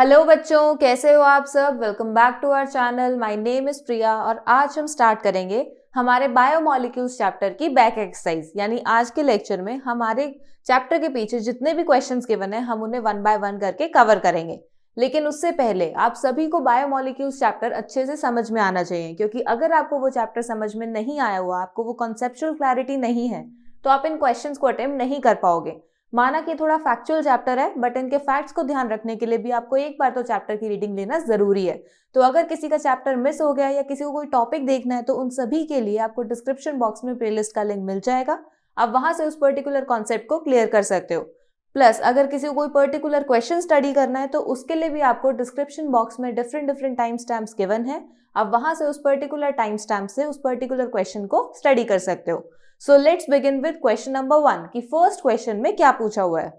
Hello बच्चों, कैसे हो आप सब। Welcome back to our channel. My name is Priya और आज हम स्टार्ट करेंगे हमारे बायोमोलिक्यूल्स चैप्टर की बैक एक्सरसाइज। यानी आज के लेक्चर में हमारे चैप्टर के पीछे जितने भी क्वेश्चंस गिवन है हम उन्हें वन बाय वन करके कवर करेंगे। लेकिन उससे पहले आप सभी को बायोमोलिक्यूल्स चैप्टर अच्छे से समझ में आना चाहिए, क्योंकि अगर आपको वो चैप्टर समझ में नहीं आया हुआ, आपको वो कॉन्सेप्चुअल क्लैरिटी नहीं है, तो आप इन क्वेश्चंस को अटेम्प्ट नहीं कर पाओगे। माना कि थोड़ा फैक्चुअल चैप्टर है, बट इनके फैक्ट्स को ध्यान रखने के लिए भी आपको एक बार तो चैप्टर की रीडिंग लेना जरूरी है। तो अगर किसी का चैप्टर मिस हो गया या किसी को कोई टॉपिक देखना है तो उन सभी के लिए आपको डिस्क्रिप्शन बॉक्स में प्लेलिस्ट का लिंक मिल जाएगा। आप वहां से उस पर्टिकुलर कॉन्सेप्ट को क्लियर कर सकते हो। प्लस अगर किसी को कोई पर्टिकुलर क्वेश्चन स्टडी करना है तो उसके लिए भी आपको डिस्क्रिप्शन बॉक्स में डिफरेंट टाइम स्टैम्प्स गिवन है। आप वहां से उस पर्टिकुलर टाइम स्टैम्प से उस पर्टिकुलर क्वेश्चन को स्टडी कर सकते हो। So let's begin with question number 1 कि फर्स्ट क्वेश्चन में क्या पूछा हुआ है।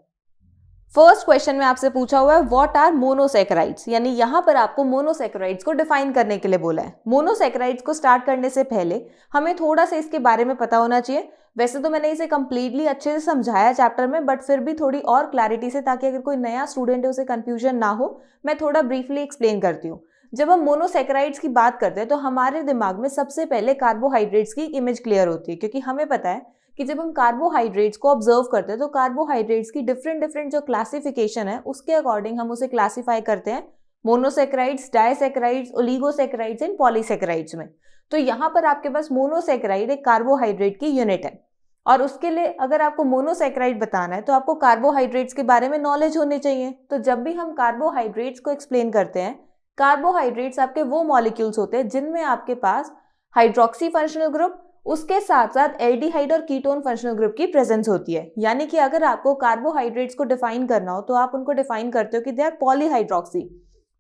फर्स्ट क्वेश्चन में आपसे पूछा हुआ है व्हाट आर मोनोसैकेराइड्स, यानी यहां पर आपको मोनोसैकेराइड्स को डिफाइन करने के लिए बोला है। मोनोसैकेराइड्स को स्टार्ट करने से पहले हमें थोड़ा सा इसके बारे में पता होना चाहिए। वैसे तो मैंने इसे कंप्लीटली अच्छे से समझाया चैप्टर में, बट फिर भी थोड़ी और क्लैरिटी से, ताकि अगर कोई नया स्टूडेंट है उसे कंफ्यूजन ना हो, मैं थोड़ा ब्रीफली एक्सप्लेन करती हूँ। जब हम मोनोसैकेराइड्स की बात करते हैं तो हमारे दिमाग में सबसे पहले कार्बोहाइड्रेट्स की इमेज क्लियर होती है, क्योंकि हमें पता है कि जब हम कार्बोहाइड्रेट्स को ऑब्जर्व करते हैं तो कार्बोहाइड्रेट्स की डिफरेंट जो क्लासिफिकेशन है उसके अकॉर्डिंग हम उसे क्लासिफाई करते हैं monosaccharides, disaccharides, oligosaccharides and polysaccharides में। तो यहाँ पर आपके पास मोनोसैकेराइड एक कार्बोहाइड्रेट की यूनिट है, और उसके लिए अगर आपको मोनोसैकेराइड बताना है तो आपको कार्बोहाइड्रेट्स के बारे में नॉलेज होनी चाहिए। तो जब भी हम कार्बोहाइड्रेट्स को एक्सप्लेन करते हैं, कार्बोहाइड्रेट्स आपके वो मॉलिक्यूल्स होते हैं जिनमें आपके पास हाइड्रोक्सी फंक्शनल ग्रुप, उसके साथ साथ एल्डिहाइड और कीटोन फंक्शनल ग्रुप की प्रेजेंस होती है। यानी कि अगर आपको कार्बोहाइड्रेट्स को डिफाइन करना हो तो आप उनको डिफाइन करते हो कि they are polyhydroxy.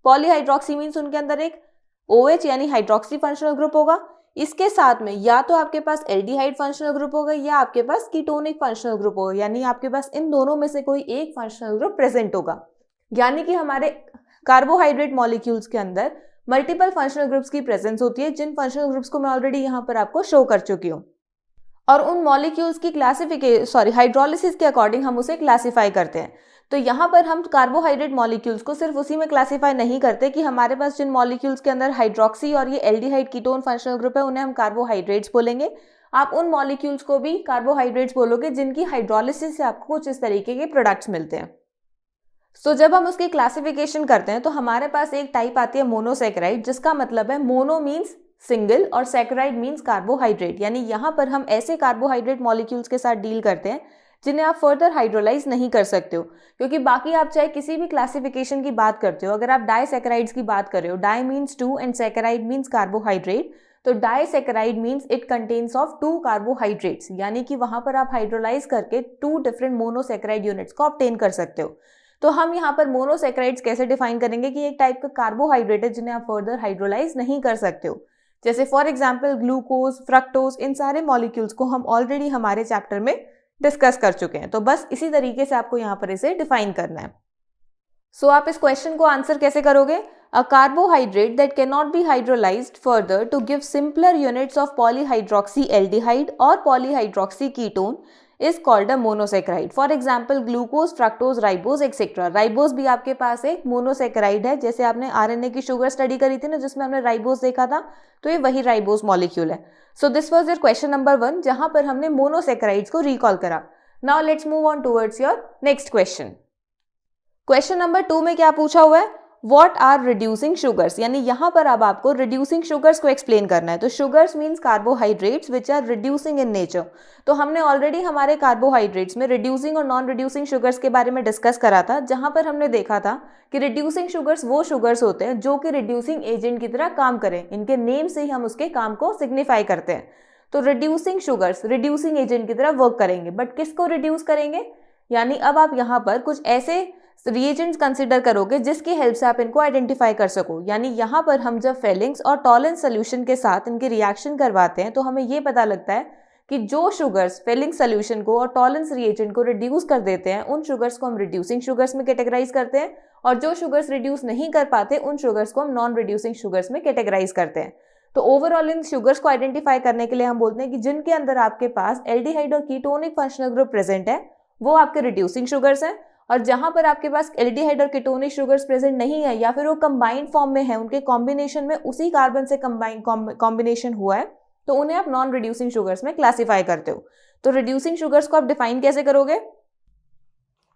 Polyhydroxy means उनके अंदर एक OH यानी हाइड्रोक्सी फंक्शनल ग्रुप होगा। इसके साथ में या तो आपके पास एल्डिहाइड फंक्शनल ग्रुप होगा या आपके पास कीटोनिक फंक्शनल ग्रुप होगा, यानी आपके पास इन दोनों में से कोई एक फंक्शनल ग्रुप प्रेजेंट होगा। यानी कि हमारे कार्बोहाइड्रेट मॉलिक्यूल्स के अंदर मल्टीपल फंक्शनल ग्रुप्स की प्रेजेंस होती है, जिन फंक्शनल ग्रुप्स को मैं ऑलरेडी यहाँ पर आपको शो कर चुकी हूँ। और उन मॉलिक्यूल्स की हाइड्रोलिसिस के अकॉर्डिंग हम उसे क्लासिफाई करते हैं। तो यहाँ पर हम कार्बोहाइड्रेट मॉलिक्यूल्स को सिर्फ उसी में क्लासिफाई नहीं करते कि हमारे पास जिन मॉलिक्यूल्स के अंदर हाइड्रोक्सी और ये एल्डिहाइड कीटोन फंक्शनल ग्रुप है उन्हें हम कार्बोहाइड्रेट्स बोलेंगे। आप उन मॉलिक्यूल्स को भी कार्बोहाइड्रेट्स बोलोगे जिनकी हाइड्रोलिसिस से आपको कुछ इस तरीके के प्रोडक्ट्स मिलते हैं। सो जब हम उसकी क्लासिफिकेशन करते हैं तो हमारे पास एक टाइप आती है मोनोसैकेराइड, जिसका मतलब है मोनो मीन्स सिंगल और सैकेराइड मीन्स कार्बोहाइड्रेट। यानी यहाँ पर हम ऐसे कार्बोहाइड्रेट मॉलिक्यूल्स के साथ डील करते हैं जिन्हें आप फर्दर हाइड्रोलाइज नहीं कर सकते हो, क्योंकि बाकी आप चाहे किसी भी क्लासिफिकेशन की बात करते हो, अगर आप डाइसैकेराइड्स की बात कर रहे हो, di means 2 and saccharide means carbohydrate, तो disaccharide means it contains of 2 carbohydrates, यानी कि वहां पर आप हाइड्रोलाइज करके 2 डिफरेंट मोनोसैकेराइड यूनिट्स को ऑब्टेन कर सकते हो। तो हम यहाँ पर मोनोसैकेराइड्स कैसे डिफाइन करेंगे कि एक टाइप का कार्बोहाइड्रेट है जिन्हें आप फर्दर हाइड्रोलाइज नहीं कर सकते हो। जैसे फॉर एग्जांपल ग्लूकोज, फ्रक्टोज, इन सारे मॉलिक्यूल्स को हम ऑलरेडी हमारे चैप्टर में डिस्कस कर चुके हैं। तो बस इसी तरीके से आपको यहाँ पर इसे डिफाइन करना है। सो आप इस क्वेश्चन को आंसर कैसे करोगे? A carbohydrate that can not be hydrolysed further to give simpler units of polyhydroxy aldehyde और polyhydroxy ketone is called a monosaccharide. For example, glucose, fructose, ribose, etc. Ribose भी आपके पास एक मोनोसैकेराइड है। जैसे आपने RNA की शुगर स्टडी करी थी ना, जिसमें हमने राइबोज देखा था, तो ये वही राइबोज मॉलिक्यूल है। So this was your question number 1, जहां पर हमने मोनोसैकेराइड्स को रिकॉल करा। Now let's move on towards your next question. Question number 2 में क्या पूछा हुआ है? What are reducing sugars? यानी यहाँ पर अब आपको reducing sugars को एक्सप्लेन करना है। तो sugars means carbohydrates which are reducing in nature. तो हमने ऑलरेडी हमारे कार्बोहाइड्रेट्स में reducing और नॉन reducing sugars के बारे में डिस्कस करा था, जहाँ पर हमने देखा था कि reducing sugars वो sugars होते हैं जो कि reducing agent की तरह काम करें। इनके नेम से ही हम उसके काम को सिग्निफाई करते हैं। तो reducing sugars reducing agent की तरह वर्क करेंगे, बट किसको रिड्यूस करेंगे? यानी अब आप यहाँ पर कुछ ऐसे रिएजेंट्स कंसिडर करोगे जिसकी हेल्प से आप इनको आइडेंटिफाई कर सको। यानी यहाँ पर हम जब फेलिंग्स और टॉलेंस सोल्यूशन के साथ इनकी रिएक्शन करवाते हैं तो हमें ये पता लगता है कि जो शुगर्स फेलिंग सोल्यूशन को और टॉलेंस रिएजेंट को रिड्यूस कर देते हैं उन शुगर्स को हम रिड्यूसिंग शुगर्स में कैटेगराइज करते हैं, और जो शुगर्स रिड्यूस नहीं कर पाते उन शुगर्स को हम नॉन रिड्यूसिंग शुगर्स में कैटेगराइज करते हैं। तो ओवरऑल इन शुगर्स को आइडेंटिफाई करने के लिए हम बोलते हैं कि जिनके अंदर आपके पास एल्डिहाइड और कीटोनिक फंक्शनल ग्रुप प्रेजेंट है वो आपके रिड्यूसिंग शुगर्स हैं, और जहां पर आपके पास एल्डिहाइड और कीटोनिक शुगर्स प्रेजेंट नहीं है या फिर वो कंबाइंड फॉर्म में है, उनके कॉम्बिनेशन में उसी कार्बन से कॉम्बिनेशन हुआ है, तो उन्हें आप नॉन रिड्यूसिंग शुगर्स में क्लासिफाई करते हो। तो रिड्यूसिंग शुगर्स को आप डिफाइन कैसे करोगे?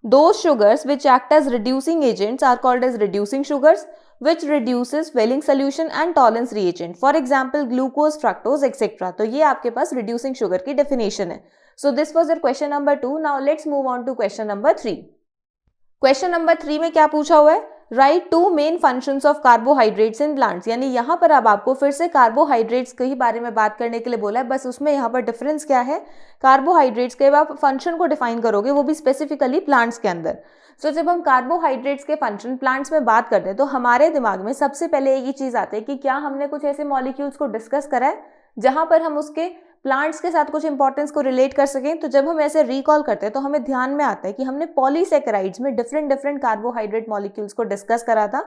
Those sugars which act as reducing agents are called as reducing sugars, which reduces Welling solution and tolerance reagent. For example, glucose, fructose, etc. तो ये आपके पास reducing sugar की definition है. So this was your question number 2. Now let's move on to question number 3. Question number 3 में क्या पूछा हुआ है? Write two main functions of carbohydrates in plants, यानी यहाँ पर अब आपको फिर से कार्बोहाइड्रेट्स के ही बारे में बात करने के लिए बोला है, बस उसमें यहाँ पर डिफरेंस क्या है, कार्बोहाइड्रेट्स के आप फंक्शन को डिफाइन करोगे, वो भी स्पेसिफिकली प्लांट्स के अंदर। सो जब हम कार्बोहाइड्रेट्स के फंक्शन प्लांट्स में बात करते हैं तो हमारे दिमाग में सबसे पहले एक ही चीज आती है कि क्या हमने कुछ ऐसे मॉलिक्यूल्स को डिस्कस करा है जहां पर हम उसके प्लांट्स के साथ कुछ इंपॉर्टेंस को रिलेट कर सकें। तो जब हम ऐसे रिकॉल करते हैं तो हमें ध्यान में आता है कि हमने पॉलीसेकेराइड्स में डिफरेंट कार्बोहाइड्रेट मॉलिक्यूल्स को डिस्कस करा था,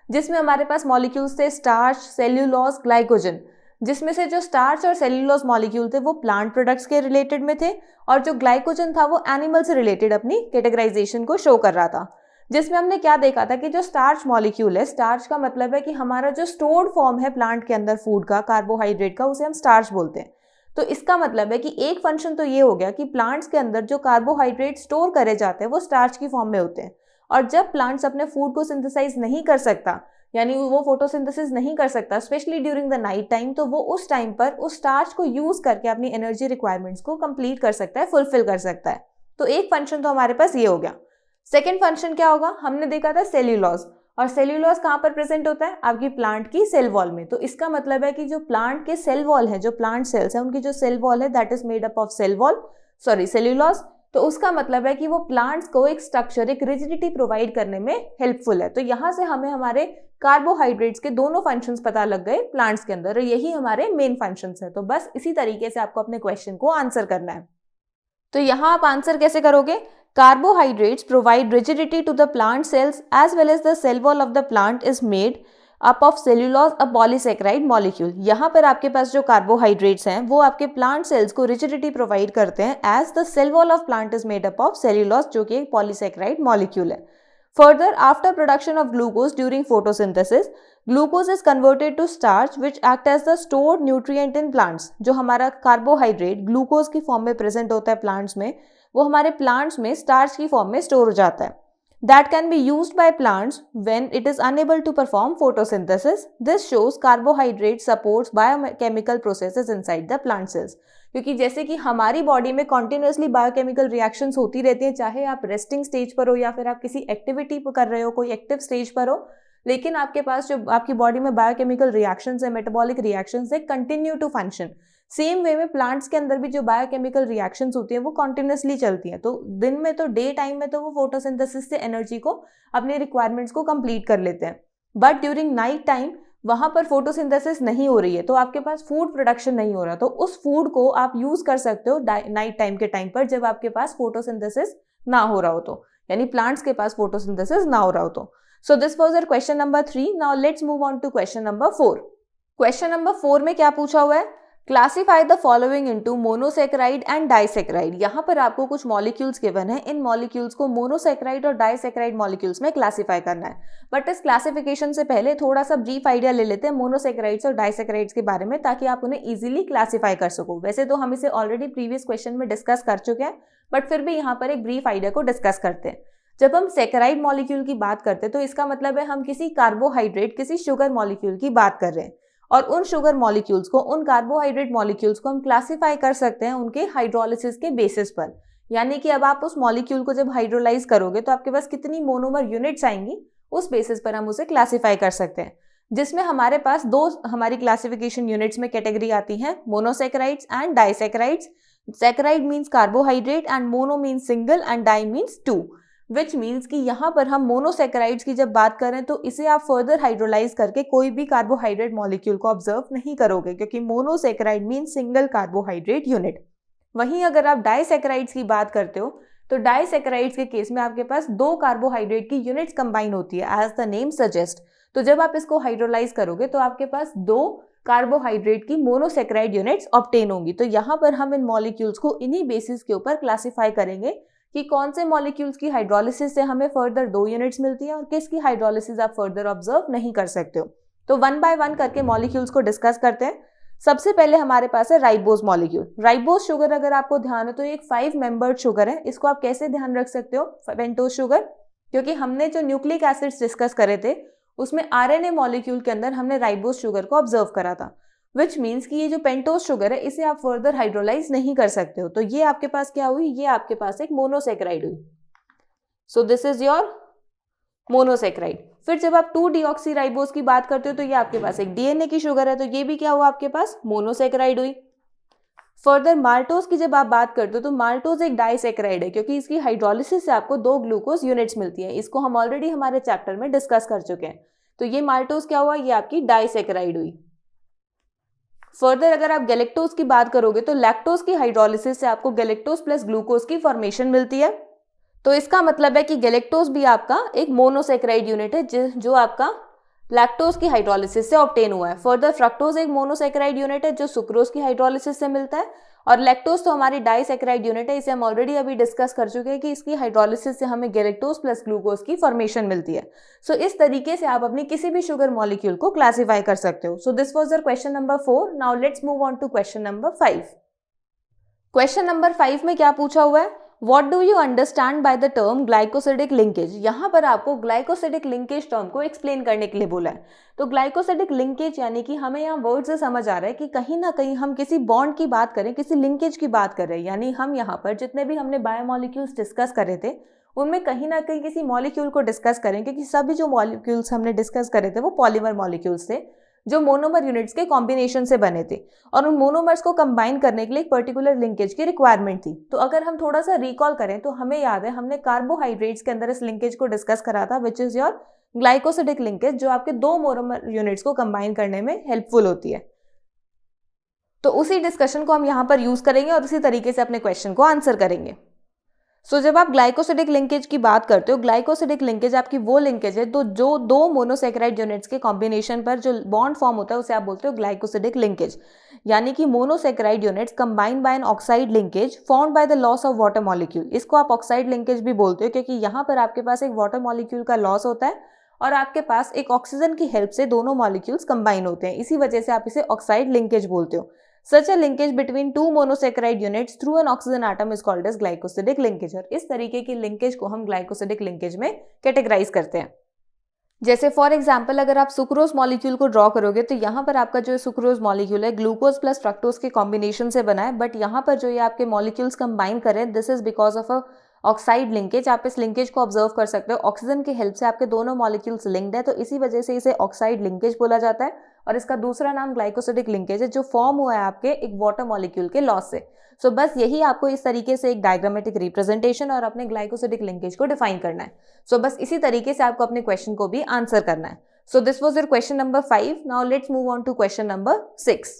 जिसमें हमारे पास मॉलिक्यूल्स थे स्टार्च, सेल्यूलोज, ग्लाइकोजन, जिसमें से जो स्टार्च और सेल्यूलोज मॉलिक्यूल थे वो प्लांट प्रोडक्ट्स के रिलेटेड में थे और जो ग्लाइकोजन था वो एनिमल से रिलेटेड अपनी कैटेगराइजेशन को शो कर रहा था। जिसमें हमने क्या देखा था कि जो स्टार्च मॉलिक्यूल है, स्टार्च का मतलब है कि हमारा जो स्टोर्ड फॉर्म है प्लांट के अंदर फूड का, कार्बोहाइड्रेट का, उसे हम स्टार्च बोलते हैं। तो इसका मतलब है कि एक फंक्शन तो ये हो गया कि प्लांट्स के अंदर जो कार्बोहाइड्रेट स्टोर करे जाते हैं वो स्टार्च की फॉर्म में होते हैं, और जब प्लांट्स अपने फूड को सिंथेसाइज नहीं कर सकता, यानी वो फोटोसिंथेसिस नहीं कर सकता specially during the night time, तो वो उस टाइम पर उस स्टार्च को यूज करके अपनी एनर्जी रिक्वायरमेंट्स को कंप्लीट कर सकता है, फुलफिल कर सकता है। तो एक फंक्शन तो हमारे पास ये हो गया। सेकेंड फंक्शन क्या होगा? हमने देखा था सेल्यूलोज, और सेल्यूलोज कहाँ पर प्रेजेंट होता है? आपकी प्लांट की सेल वॉल में। तो इसका मतलब है कि जो प्लांट के सेल वॉल है, जो प्लांट सेल्स है, उनकी जो सेल वॉल है that is made up of cellulose. तो उसका मतलब है कि वो प्लांट्स को एक स्ट्रक्चर, एक रिजिडिटी प्रोवाइड करने में हेल्पफुल है। तो यहाँ से हमें हमारे कार्बोहाइड्रेट्स के दोनों फंक्शंस पता लग गए प्लांट्स के अंदर, और यही हमारे मेन फंक्शंस है। तो बस इसी तरीके से आपको अपने क्वेश्चन को आंसर करना है। तो यहाँ आप आंसर कैसे करोगे? Carbohydrates provide rigidity to the plant cells as well as the cell wall of the plant is made up of cellulose, a polysaccharide molecule। यहाँ पर आपके पास जो कार्बोहाइड्रेट्स हैं वो आपके प्लांट सेल्स को रिजिडिटी प्रोवाइड करते हैं as the cell wall of plant is made up of cellulose, जो कि एक पॉलीसेक्राइड मॉलिक्यूल है। Further, after production of glucose during photosynthesis, glucose is converted to starch which act as the stored nutrient in plants। जो हमारा carbohydrate glucose की form में present होता है प्लांट्स में, वो हमारे प्लांट्स में स्टार्च की फॉर्म में स्टोर हो जाता है। That can be used by plants when it is unable to perform photosynthesis. This shows carbohydrate supports biochemical processes inside the plant cells। क्योंकि जैसे कि हमारी बॉडी में कॉन्टिन्यूसली बायोकेमिकल रिएक्शंस होती रहती हैं, चाहे आप रेस्टिंग स्टेज पर हो या फिर आप किसी एक्टिविटी कर रहे हो, कोई एक्टिव स्टेज पर हो, लेकिन आपके पास जो आपकी बॉडी में बायोकेमिकल रिएक्शंस है, मेटाबॉलिक रिएक्शंस है, continue to function. Same way में प्लांट्स के अंदर भी जो बायोकेमिकल रिएक्शंस होती हैं वो कॉन्टिन्यूसली चलती हैं। तो दिन में तो, डे टाइम में तो वो फोटोसिंथेसिस से एनर्जी को, अपने रिक्वायरमेंट्स को कंप्लीट कर लेते हैं, बट ड्यूरिंग नाइट टाइम वहां पर फोटोसिंथेसिस नहीं हो रही है, तो आपके पास फूड प्रोडक्शन नहीं हो रहा। तो उस फूड को आप यूज कर सकते हो नाइट टाइम के टाइम पर, जब आपके पास फोटोसिंथेसिस ना हो रहा हो, तो यानी प्लांट्स के पास फोटोसिंथेसिस ना हो रहा हो। तो so this was our question number 3। Now let's move on to question number 4। Question number 4 में क्या पूछा हुआ है? Classify the following into monosaccharide and disaccharide. यहाँ पर आपको कुछ मॉलिक्यूल्स गिवन है, इन मॉलिक्यूल्स को मोनोसेक्राइड और डाइसेक्राइड मॉलिक्यूल्स में क्लासीफाई करना है। बट इस क्लासिफिकेशन से पहले थोड़ा सा ब्रीफ आइडिया ले लेते हैं मोनोसेक्राइड्स और डाइसेक्राइड्स के बारे में, ताकि आप उन्हें इजीली क्लासीफाई कर सको। वैसे तो हम इसे ऑलरेडी प्रीवियस क्वेश्चन में डिस्कस कर चुके हैं, बट फिर भी यहाँ पर एक ब्रीफ आइडिया को डिस्कस करते हैं। जब हम सेक्राइड मॉलिक्यूल की बात करते हैं तो इसका मतलब है हम किसी कार्बोहाइड्रेट, किसी शुगर मॉलिक्यूल की बात कर रहे हैं, और उन शुगर मॉलिक्यूल्स को, उन कार्बोहाइड्रेट मॉलिक्यूल्स को हम क्लासिफाई कर सकते हैं उनके हाइड्रोलिसिस के बेसिस पर। यानी कि अब आप उस मॉलिक्यूल को जब हाइड्रोलाइज करोगे तो आपके पास कितनी मोनोमर यूनिट्स आएंगी, उस बेसिस पर हम उसे क्लासिफाई कर सकते हैं। जिसमें हमारे पास दो हमारी क्लासिफिकेशन यूनिट्स में कैटेगरी आती हैं, monosaccharides and disaccharides. Saccharide means carbohydrate and mono means single and di means two, which means कि यहाँ पर हम मोनोसेक्राइड्स की जब बात करें तो इसे आप फर्दर हाइड्रोलाइज करके कोई भी कार्बोहाइड्रेट मॉलिक्यूल को ऑब्जर्व नहीं करोगे, क्योंकि monosaccharide means single carbohydrate unit. वहीं अगर आप डाइसेक्राइड्स की बात करते हो तो डाइसेक्राइड्स के केस में आपके पास दो कार्बोहाइड्रेट की यूनिट्स कंबाइन होती है, एज द नेम सजेस्ट। तो जब आप इसको हाइड्रोलाइज करोगे तो आपके पास दो कार्बोहाइड्रेट की मोनोसेक्राइड यूनिट्स ऑब्टेन होंगी। तो यहाँ पर हम इन मॉलिक्यूल्स को इन्हीं बेसिस के ऊपर क्लासिफाई करेंगे कि कौन से मॉलिक्यूल्स की हाइड्रोलिसिस से हमें फर्दर 2 यूनिट्स मिलती है और किसकी हाइड्रोलिसिस आप फर्दर ऑब्जर्व नहीं कर सकते हो। तो 1 बाय 1 करके मॉलिक्यूल्स को डिस्कस करते हैं। सबसे पहले हमारे पास है राइबोज मॉलिक्यूल। राइबोज शुगर अगर आपको ध्यान है तो एक 5 मेंबर्ड शुगर है। इसको आप कैसे ध्यान रख सकते हो, पेंटोज शुगर, क्योंकि हमने जो न्यूक्लिक एसिड्स डिस्कस करे थे उसमें आरएनए मॉलिक्यूल के अंदर हमने राइबोज शुगर को ऑब्जर्व करा था, विच मीन्स कि ये जो पेंटोज शुगर है इसे आप फर्दर हाइड्रोलाइज नहीं कर सकते हो। तो ये आपके पास क्या हुई, ये आपके पास एक मोनोसेक्राइड हुई। So this is your monosaccharide. फिर जब आप 2-डीऑक्सीराइबोज की बात करते हो तो ये आपके पास एक डीएनए की शुगर है, तो ये भी क्या हुआ आपके पास, मोनोसेक्राइड हुई। फर्दर माल्टोज की जब आप बात करते हो तो माल्टोज एक डाइसेक्राइड है, क्योंकि इसकी हाइड्रोलिसिस से आपको 2 ग्लूकोज यूनिट्स मिलती है। इसको हम ऑलरेडी हमारे चैप्टर में डिस्कस कर चुके हैं। तो ये माल्टोज क्या हुआ, ये आपकी डाइसेक्राइड हुई। फर्दर अगर आप गैलेक्टोज की बात करोगे तो लैक्टोज की हाइड्रोलिसिस से आपको गैलेक्टोज प्लस ग्लूकोज की फॉर्मेशन मिलती है। तो इसका मतलब है कि गैलेक्टोज भी आपका एक मोनोसेक्राइड यूनिट है जो आपका लैक्टोज की हाइड्रोलिसिस से ऑब्टेन हुआ है। फर्दर फ्रक्टोज एक मोनोसेक्राइड यूनिट है जो सुक्रोज की हाइड्रोलिसिस से मिलता है, और लैक्टोज तो हमारी डाइसेक्राइड यूनिट है। इसे हम ऑलरेडी अभी डिस्कस कर चुके हैं कि इसकी हाइड्रोलिसिस से हमें गैलेक्टोज प्लस ग्लूकोज की फॉर्मेशन मिलती है। सो इस तरीके से आप अपनी किसी भी शुगर मॉलिक्यूल को क्लासिफाई कर सकते हो। So this was your question number 4। Now let's move on to question number 5। Question number 5 में क्या पूछा हुआ है, What do you understand by the term glycosidic linkage? यहाँ पर आपको ग्लाइकोसिडिक लिंकेज टर्म को एक्सप्लेन करने के लिए बोला है। तो ग्लाइकोसिडिक लिंकेज यानी कि हमें यहाँ वर्ड से समझ आ रहा है कि कहीं ना कहीं हम किसी बॉन्ड की बात करें, किसी लिंकेज की बात कर रहे हैं। यानी हम यहाँ पर जितने भी हमने बायोमॉलिक्यूल्स डिस्कस करे थे उनमें कहीं ना कहीं किसी मॉलिक्यूल को डिस्कस करें, क्योंकि सभी जो मॉलिक्यूल्स हमने डिस्कस करे थे वो पॉलीमर मॉलिक्यूल्स थे जो मोनोमर यूनिट्स के कॉम्बिनेशन से बने थे, और उन मोनोमर्स को कंबाइन करने के लिए एक पर्टिकुलर लिंकेज की रिक्वायरमेंट थी। तो अगर हम थोड़ा सा रिकॉल करें तो हमें याद है हमने कार्बोहाइड्रेट्स के अंदर इस लिंकेज को डिस्कस करा था, which is your glycosidic linkage, जो आपके 2 मोनोमर यूनिट्स को कंबाइन करने में हेल्पफुल होती है। तो उसी डिस्कशन को हम यहाँ पर यूज करेंगे और उसी तरीके से अपने क्वेश्चन को आंसर करेंगे। सो जब आप ग्लाइकोसिडिक लिंकेज की बात करते हो, ग्लाइकोसिडिक लिंकेज आपकी वो लिंकेज है तो जो 2 मोनोसेक्राइड यूनिट्स के कॉम्बिनेशन पर जो बॉन्ड फॉर्म होता है उसे आप बोलते हो ग्लाइकोसिडिक लिंकेज। यानी कि monosaccharide units combined by an oxide linkage formed by the loss of water molecule. इसको आप ऑक्साइड लिंकेज भी बोलते हो, क्योंकि यहाँ पर आपके पास एक वाटर मॉलिक्यूल का लॉस होता है और आपके पास एक ऑक्सीजन की हेल्प से दोनों मॉलिक्यूल्स कंबाइन होते हैं। इसी वजह से आप इसे ऑक्साइड लिंकेज बोलते हो। Such a linkage between 2 monosaccharide units through an oxygen atom is called as glycosidic linkage। और इस तरीके की लिंकेज को हम ग्लाइकोसिडिक लिंकेज में कैटेगराइज करते हैं। जैसे फॉर एग्जाम्पल अगर आप सुक्रोज मॉलिक्यूल को ड्रॉ करोगे तो यहाँ पर आपका जो सुक्रोज मॉलिक्यूल है ग्लूकोज प्लस फ्रक्टोज के कॉम्बिनेशन से बना है, बट यहाँ पर जो ये आपके मॉलिक्यूल्स कंबाइन करें this is because of a oxide linkage. आप इस लिंकेज को ऑब्जर्व कर सकते हो, ऑक्सीजन की हेल्प से आपके दोनों मॉलिक्यूल्स लिंक्ड है, तो इसी वजह से इसे ऑक्साइड लिंकेज बोला जाता है। और इसका दूसरा नाम ग्लाइकोसिडिक लिंकेज है जो फॉर्म हुआ है आपके एक वाटर मॉलिक्यूल के लॉस से। सो बस यही आपको इस तरीके से एक डायग्रामेटिक रिप्रेजेंटेशन और अपने ग्लाइकोसिडिक लिंकेज को डिफाइन करना है। सो बस इसी तरीके से आपको अपने क्वेश्चन को भी आंसर करना है। So this was your question number 5। Now let's move on to question number 6।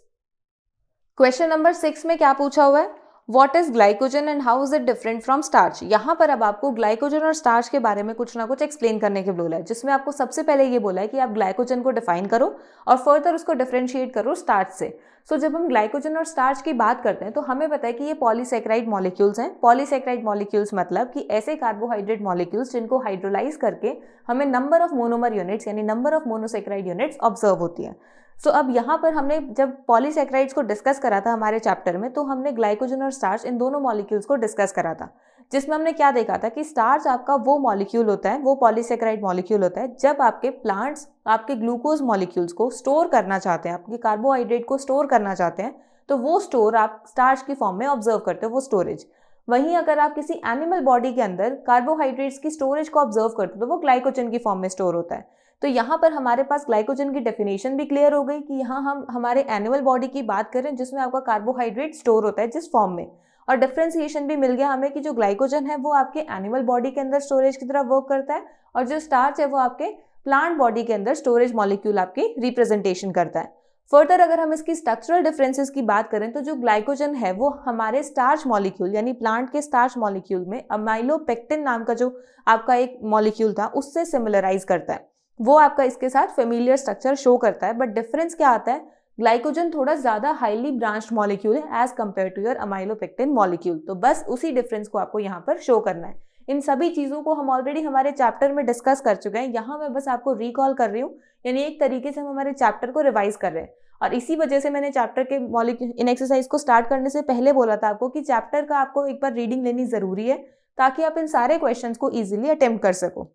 Question number 6 में क्या पूछा हुआ है, What is glycogen and how is it different from starch? यहाँ पर अब आपको ग्लाइकोजन और स्टार्च के बारे में कुछ ना कुछ एक्सप्लेन करने के बोला है, जिसमें आपको सबसे पहले ये बोला है कि आप ग्लाइकोजन को डिफाइन करो और फर्दर उसको डिफरेंशिएट करो स्टार्च से। सो जब हम ग्लाइकोजन और स्टार्च की बात करते हैं तो हमें पता है कि ये पॉलीसेक्राइड मॉलिक्यूल्स हैं। पॉलीसेक्राइड मॉलिक्यूल्स मतलब कि ऐसे कार्बोहाइड्रेट मॉलिक्यूल्स जिनको हाइड्रोलाइज करके हमें नंबर ऑफ मोनोमर यूनिट्स यानी number of monosaccharide units observe होती है। सो अब यहाँ पर हमने जब पॉलीसेक्राइड्स को डिस्कस करा था हमारे चैप्टर में तो हमने ग्लाइकोजन और स्टार्च इन दोनों मॉलिक्यूल्स को डिस्कस करा था, जिसमें हमने क्या देखा था कि स्टार्च आपका वो मॉलिक्यूल होता है, वो पॉलीसेक्राइड मॉलिक्यूल होता है जब आपके प्लांट्स आपके ग्लूकोज मॉलिक्यूल्स को स्टोर करना चाहते हैं, आपके कार्बोहाइड्रेट को स्टोर करना चाहते हैं, तो वो स्टोर आप स्टार्च की फॉर्म में ऑब्जर्व करते हो, वो स्टोरेज। वहीं अगर आप किसी एनिमल बॉडी के अंदर कार्बोहाइड्रेट्स की स्टोरेज को ऑब्जर्व करते हो तो वो ग्लाइकोजन की फॉर्म में स्टोर होता है। तो यहाँ पर हमारे पास ग्लाइकोजन की डेफिनेशन भी क्लियर हो गई कि यहाँ हम हमारे एनिमल बॉडी की बात करें जिसमें आपका कार्बोहाइड्रेट स्टोर होता है जिस फॉर्म में, और डिफरेंशिएशन भी मिल गया हमें कि जो ग्लाइकोजन है वो आपके एनिमल बॉडी के अंदर स्टोरेज की तरह वर्क करता है और जो स्टार्च है वो आपके प्लांट बॉडी के अंदर स्टोरेज मॉलिक्यूल आपकी रिप्रेजेंटेशन करता है। फर्दर अगर हम इसकी स्ट्रक्चरल डिफरेंसेस की बात करें तो जो ग्लाइकोजन है वो हमारे स्टार्च मॉलिक्यूल यानी प्लांट के स्टार्च मॉलिक्यूल में अमाइलोपेक्टिन नाम का जो आपका एक मॉलिक्यूल था उससे सिमिलराइज करता है, वो आपका इसके साथ फेमिलियर स्ट्रक्चर शो करता है। बट डिफरेंस क्या आता है, ग्लाइकोजन थोड़ा ज्यादा हाईली ब्रांच्ड मॉलिक्यूल है as compare to your amylopectin molecule. तो बस उसी डिफरेंस को आपको यहाँ पर शो करना है। इन सभी चीजों को हम ऑलरेडी हमारे चैप्टर में डिस्कस कर चुके हैं, यहाँ मैं बस आपको रिकॉल कर रही हूँ, यानी एक तरीके से हम हमारे चैप्टर को रिवाइज कर रहे हैं। और इसी वजह से मैंने चैप्टर के मॉलिक्यूल इन एक्सरसाइज को स्टार्ट करने से पहले बोला था आपको कि चैप्टर का आपको एक बार रीडिंग लेनी जरूरी है ताकि आप इन सारे क्वेश्चंस को इजीली अटेम्प्ट कर सको।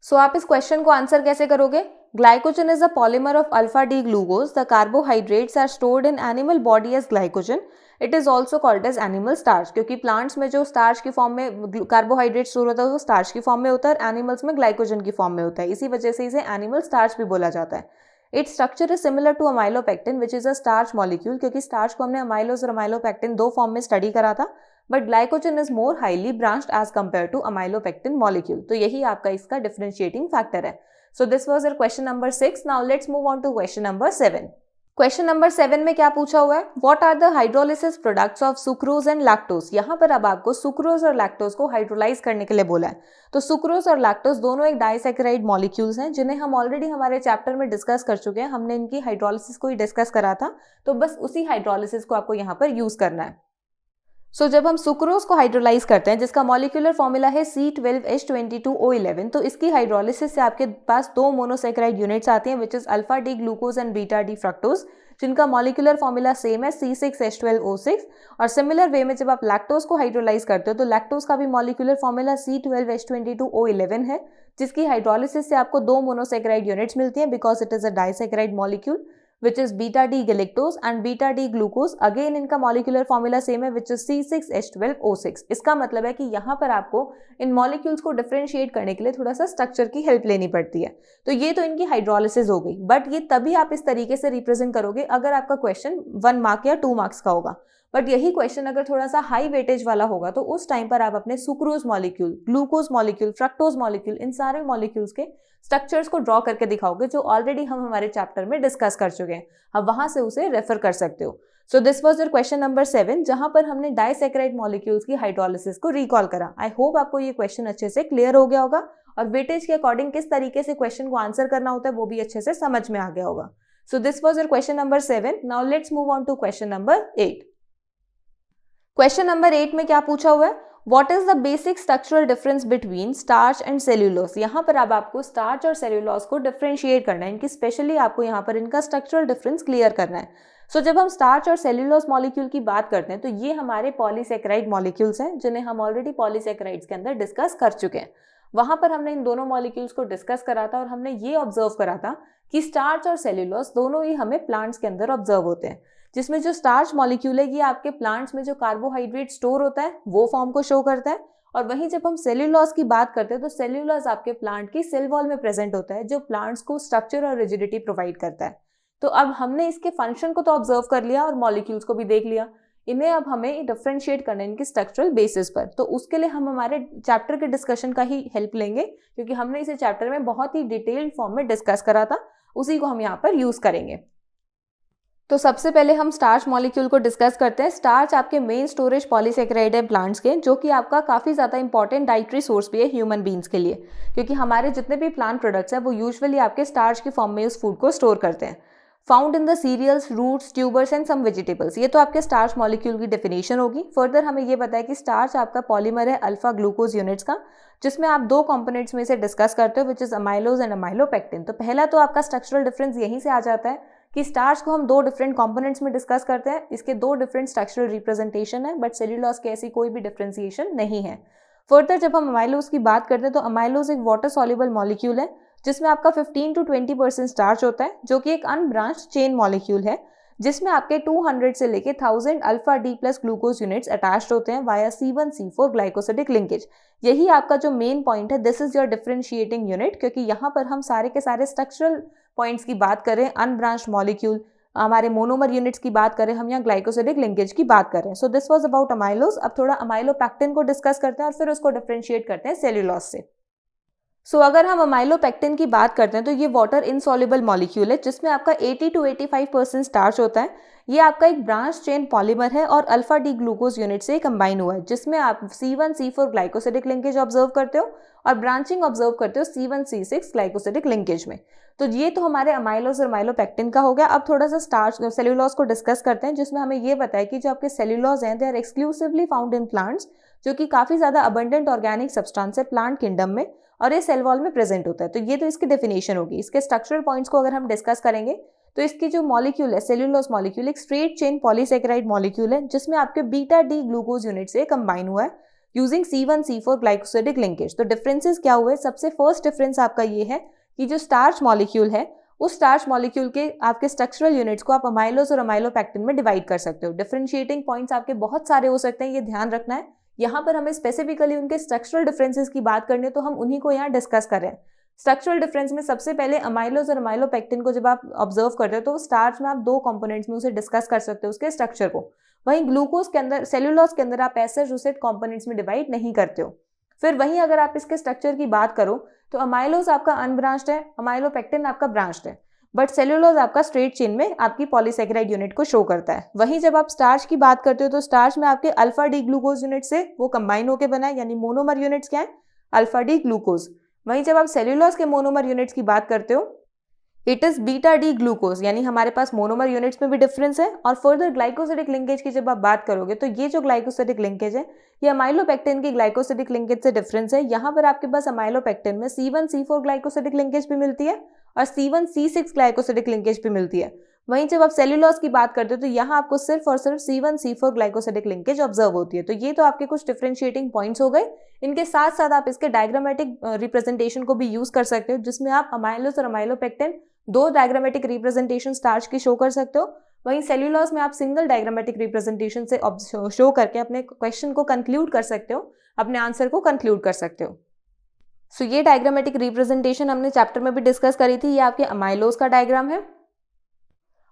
सो आप इस क्वेश्चन को आंसर कैसे करोगे? Glycogen is a polymer of alpha D glucose. The carbohydrates are stored in animal body as glycogen. It is also called as animal starch, क्योंकि प्लांट्स में जो स्टार्च की फॉर्म में कार्बोहाइड्रेट स्टोर होता है वो स्टार्च की फॉर्म में होता है और एनिमल्स में ग्लाइकोजन की फॉर्म में होता है, इसी वजह से इसे एनिमल स्टार्च भी बोला जाता है। Its structure is similar to amylopectin which is a starch molecule, क्योंकि स्टार्च को हमने अमाइलोज और अमाइलोपेक्टिन दो फॉर्म में स्टडी करा था, but glycogen is more highly branched as compare to amylopectin molecule. तो यही आपका इसका डिफरेंशिएटिंग फैक्टर है। So this was your question number 6। Now let's move on to question number 7। Question number 7 में क्या पूछा हुआ है? What are the hydrolysis products of sucrose and lactose. यहाँ पर अब आपको सुक्रोज और लैक्टोज को हाइड्रोलाइज करने के लिए बोला है। तो सुक्रोज और लैक्टोज दोनों एक डाइसैकेराइड मॉलिक्यूल्स हैं जिन्हें हम ऑलरेडी हमारे चैप्टर में डिस्कस कर चुके हैं। हमने इनकी हाइड्रोलिसिस को ही डिस्कस करा था, तो बस उसी हाइड्रोलिसिस को आपको यहाँ पर यूज करना है। सो जब हम सुक्रोज को हाइड्रोलाइज करते हैं जिसका मॉलिक्यूलर फॉर्मूला है C12H22O11, तो इसकी हाइड्रोलिसिस से आपके पास दो मोनोसैकेराइड यूनिट्स आती हैं which is alpha D glucose and beta D fructose, जिनका मॉलिक्यूलर फॉर्मूला सेम है C6H12O6। और सिमिलर वे में जब आप लैक्टोज को हाइड्रोलाइज करते हो तो लैक्टोज का भी मॉलिक्यूलर फॉर्मूला C12H22O11 है, जिसकी हाइड्रोलिसिस से आपको दो मोनोसैकेराइड यूनिट्स मिलती हैं because it is a disaccharide molecule which is beta D galactose and beta D glucose। Again इनका मॉलिक्यूलर फॉर्मूला सेम है which is C6H12O6। इसका मतलब है कि यहाँ पर आपको इन मॉलिक्यूल्स को डिफरेंशिएट करने के लिए थोड़ा सा स्ट्रक्चर की हेल्प लेनी पड़ती है। तो ये तो इनकी हाइड्रोलिसिस हो गई, बट ये तभी आप इस तरीके से रिप्रेजेंट करोगे अगर आपका क्वेश्चन 1 मार्क या 2 मार्क्स का होगा। बट यही क्वेश्चन अगर थोड़ा सा हाई वेटेज वाला होगा तो उस टाइम पर आप अपने sucrose molecule, glucose molecule, fructose molecule, इन सारे मॉलिक्यूल्स के स्ट्रक्चर्स को ड्रॉ करके दिखाओगे जो ऑलरेडी हम हमारे चैप्टर में डिस्कस कर चुके हैं। अब वहां से उसे रेफर कर सकते हो। So this was your question number 7, जहां पर हमने डाइसैकेराइड मॉलिक्यूल्स की हाइड्रोलिसिस को रिकॉल करा। आई होप आपको ये क्वेश्चन अच्छे से क्लियर हो गया होगा और वेटेज के अकॉर्डिंग किस तरीके से क्वेश्चन को आंसर करना होता है वो भी अच्छे से समझ में आ गया होगा। So this was your question number 7। Now let's move on to question number 8। Question number 8 में क्या पूछा हुआ है? What is the basic structural difference between starch and cellulose। यहाँ पर अब आपको स्टार्च और सेल्यूलोज को डिफरेंशिएट करना है, इनकी स्पेशली आपको यहाँ पर इनका स्ट्रक्चरल डिफरेंस क्लियर करना है। सो जब हम स्टार्च और सेल्यूलोज मॉलिक्यूल की बात करते हैं तो ये हमारे पॉलीसैकेराइड मॉलिक्यूल्स हैं जिन्हें हम ऑलरेडी पॉलीसैकेराइड्स के अंदर डिस्कस कर चुके हैं। वहां पर हमने इन दोनों मॉलिक्यूल्स को डिस्कस करा था और हमने ये ऑब्जर्व करा था कि स्टार्च और सेल्यूलोज दोनों ही हमें प्लांट्स के अंदर ऑब्जर्व होते हैं, जिसमें जो स्टार्च मॉलिक्यूल है ये आपके प्लांट्स में जो कार्बोहाइड्रेट स्टोर होता है वो फॉर्म को शो करता है। और वहीं जब हम सेल्यूलोज की बात करते हैं तो सेल्यूलोज आपके प्लांट की सेल वॉल में प्रेजेंट होता है जो प्लांट्स को स्ट्रक्चर और रिजिडिटी प्रोवाइड करता है। तो अब हमने इसके फंक्शन को तो ऑब्जर्व कर लिया और मॉलिक्यूल्स को भी देख लिया, इन्हें अब हमें डिफरेंशिएट करना है इनकी स्ट्रक्चरल बेसिस पर। तो उसके लिए हम हमारे चैप्टर के डिस्कशन का ही हेल्प लेंगे, क्योंकि हमने इसे चैप्टर में बहुत ही डिटेल्ड फॉर्म में डिस्कस करा था, उसी को हम यहाँ पर यूज करेंगे। तो सबसे पहले हम स्टार्च मॉलिक्यूल को डिस्कस करते हैं। स्टार्च आपके मेन स्टोरेज पॉलीसैकेराइड है प्लांट्स के, जो कि आपका काफ़ी ज़्यादा इंपॉर्टेंट डाइटरी सोर्स भी है ह्यूमन बींग्स के लिए, क्योंकि हमारे जितने भी प्लांट प्रोडक्ट्स हैं वो यूजुअली आपके स्टार्च की फॉर्म में उस फूड को स्टोर करते हैं। Found in the cereals, roots, tubers and some vegetables. ये तो आपके स्टार्च मॉलिक्यूल की डेफिनेशन होगी। फर्दर हमें ये पता है कि स्टार्च आपका पॉलीमर है अल्फा ग्लूकोज यूनिट्स का, जिसमें आप दो कंपोनेंट्स में से डिस्कस करते हो which is amylose and amylopectin. तो पहला तो आपका स्ट्रक्चरल डिफरेंस यहीं से आ जाता है कि स्टार्च को हम दो डिफरेंट कंपोनेंट्स में डिस्कस करते हैं, इसके दो डिफरेंट स्ट्रक्चरल रिप्रेजेंटेशन है, बट सेल्यूलोज के ऐसी कोई भी डिफरेंशिएशन नहीं है। फर्दर जब हम अमाइलोज की बात करते हैं तो अमाइलोज एक वाटर सॉल्युबल मॉलिक्यूल है जिसमें आपका 15 to 20% स्टार्च होता है, जो कि एक अनब्रांच्ड चेन मॉलिक्यूल है जिसमें आपके 200 से लेके 1000 alpha D plus glucose units attached होते हैं वाया C1C4 ग्लाइकोसिडिक लिंकेज। यही आपका जो मेन पॉइंट है, this is your differentiating unit, क्योंकि यहाँ पर हम सारे के सारे स्ट्रक्चरल पॉइंट्स की बात करें, अनब्रांच्ड मॉलिक्यूल, हमारे मोनोमर यूनिट्स की बात करें, हम यहाँ ग्लाइकोसिडिक लिंकेज की बात करें। सो दिस वाज अबाउट अमाइलोज। अब थोड़ा अमाइलोपैक्टिन को डिस्कस करते हैं और फिर उसको डिफरेंशिएट करते हैं सेल्यूलोज से। अगर हम अमाइलोपेक्टिन की बात करते हैं तो ये वाटर इनसॉल्युबल मॉलिक्यूल है जिसमें आपका 80 to 85% स्टार्च होता है। ये आपका एक ब्रांच चेन पॉलीमर है और अल्फा डी ग्लूकोज यूनिट से कंबाइन हुआ है, जिसमें आप C1C4 ग्लाइकोसिडिक लिंकेज ऑब्जर्व करते हो और ब्रांचिंग ऑब्जर्व करते हो C1C6 ग्लाइकोसिडिक लिंकेज में। तो ये तो हमारे अमाइलोज और अमाइलोपेक्टिन का हो गया। अब थोड़ा सा स्टार्च सेल्यूलोज को डिस्कस करते हैं, जिसमें हमें ये पता है कि जो आपके सेल्यूलोज हैं they are exclusively found in plants, जो कि काफी ज्यादा अबंडेंट ऑर्गेनिक सब्सटेंस है प्लांट किंगडम में और ये सेल वॉल में प्रेजेंट होता है। तो ये तो इसकी डेफिनेशन होगी। इसके स्ट्रक्चरल पॉइंट्स को अगर हम डिस्कस करेंगे तो इसकी जो मॉलिक्यूल है सेल्यूलोज मॉलिक्यूल एक स्ट्रेट चेन पॉलीसेकेराइड मॉलिक्यूल है, जिसमें आपके बीटा डी ग्लूकोज यूनिट से कंबाइन हुआ है यूजिंग C1C4 ग्लाइकोसिडिक लिंकेज। तो डिफरेंसेस क्या हुए? सबसे फर्स्ट डिफरेंस आपका ये है कि जो स्टार्च मॉलिक्यूल है उस स्टार्च मॉलिक्यूल के आपके स्ट्रक्चरल यूनिट्स को आप अमाइलोज और अमाइलोपेक्टिन में डिवाइड कर सकते हो। डिफरेंशिएटिंग पॉइंट्स आपके बहुत सारे हो सकते हैं, ये ध्यान रखना है। यहाँ पर हमें स्पेसिफिकली उनके स्ट्रक्चरल डिफरेंसेस की बात करनी है तो हम उन्हीं को यहाँ डिस्कस कर रहे हैं। स्ट्रक्चरल डिफरेंस में सबसे पहले अमाइलोज और अमाइलोपेक्टिन को जब आप ऑब्जर्व करते हो तो स्टार्च में आप दो कंपोनेंट्स में उसे डिस्कस कर सकते हो उसके स्ट्रक्चर को। वहीं ग्लूकोज के अंदर सेल्यूलोज के अंदर आप ऐसे रूसेट कंपोनेंट्स में डिवाइड नहीं करते हो। फिर वहीं अगर आप इसके स्ट्रक्चर की बात करो तो अमाइलोज आपका अनब्रांच्ड है, अमाइलोपेक्टिन आपका ब्रांच्ड है, बट सेल्यूलोज आपका स्ट्रेट चेन में आपकी पॉलीसेकेराइड यूनिट को शो करता है। वहीं जब आप स्टार्च की बात करते हो तो स्टार्च में आपके अल्फा डी ग्लूकोज यूनिट से वो कंबाइन होकर बना है, यानी मोनोमर यूनिट्स क्या है? Alpha D glucose. वहीं जब आप सेल्यूलोज के मोनोमर यूनिट्स की बात करते हो it is beta D glucose, यानी हमारे पास मोनोमर यूनिट्स में भी डिफरेंस है। और फर्दर ग्लाइकोसिडिक लिंकेज की जब आप बात करोगे तो ये जो ग्लाइकोसिडिक लिंकेज है ये अमाइलोपेक्टिन की ग्लाइकोसिडिक लिंकेज से डिफरेंस है। यहाँ पर आपके पास अमाइलोपेक्टिन में C1C4 ग्लाइकोसिडिक लिंकेज भी मिलती है और C1C6 ग्लाइकोसिडिक लिंकेज भी मिलती है। वहीं जब आप सेल्यूलोज की बात करते हो तो यहाँ आपको सिर्फ और सिर्फ C1C4 ग्लाइकोसिडिक लिंकेज ऑब्जर्व होती है। तो ये तो आपके कुछ डिफरेंशिएटिंग पॉइंट्स हो गए। इनके साथ साथ आप इसके डायग्रामेटिक रिप्रेजेंटेशन को भी यूज कर सकते हो, जिसमें आप अमाइलोज और अमाइलोपेक्टिन दो डायग्रामेटिक रिप्रेजेंटेशन स्टार्च की शो कर सकते हो। वहीं सेल्यूलोज में आप सिंगल डायग्रामेटिक रिप्रेजेंटेशन से शो करके अपने क्वेश्चन को कंक्लूड कर सकते हो, अपने आंसर को कंक्लूड कर सकते हो। सो ये डायग्रामेटिक रिप्रेजेंटेशन हमने चैप्टर में भी डिस्कस करी थी। ये आपके अमाइलोज का डायग्राम है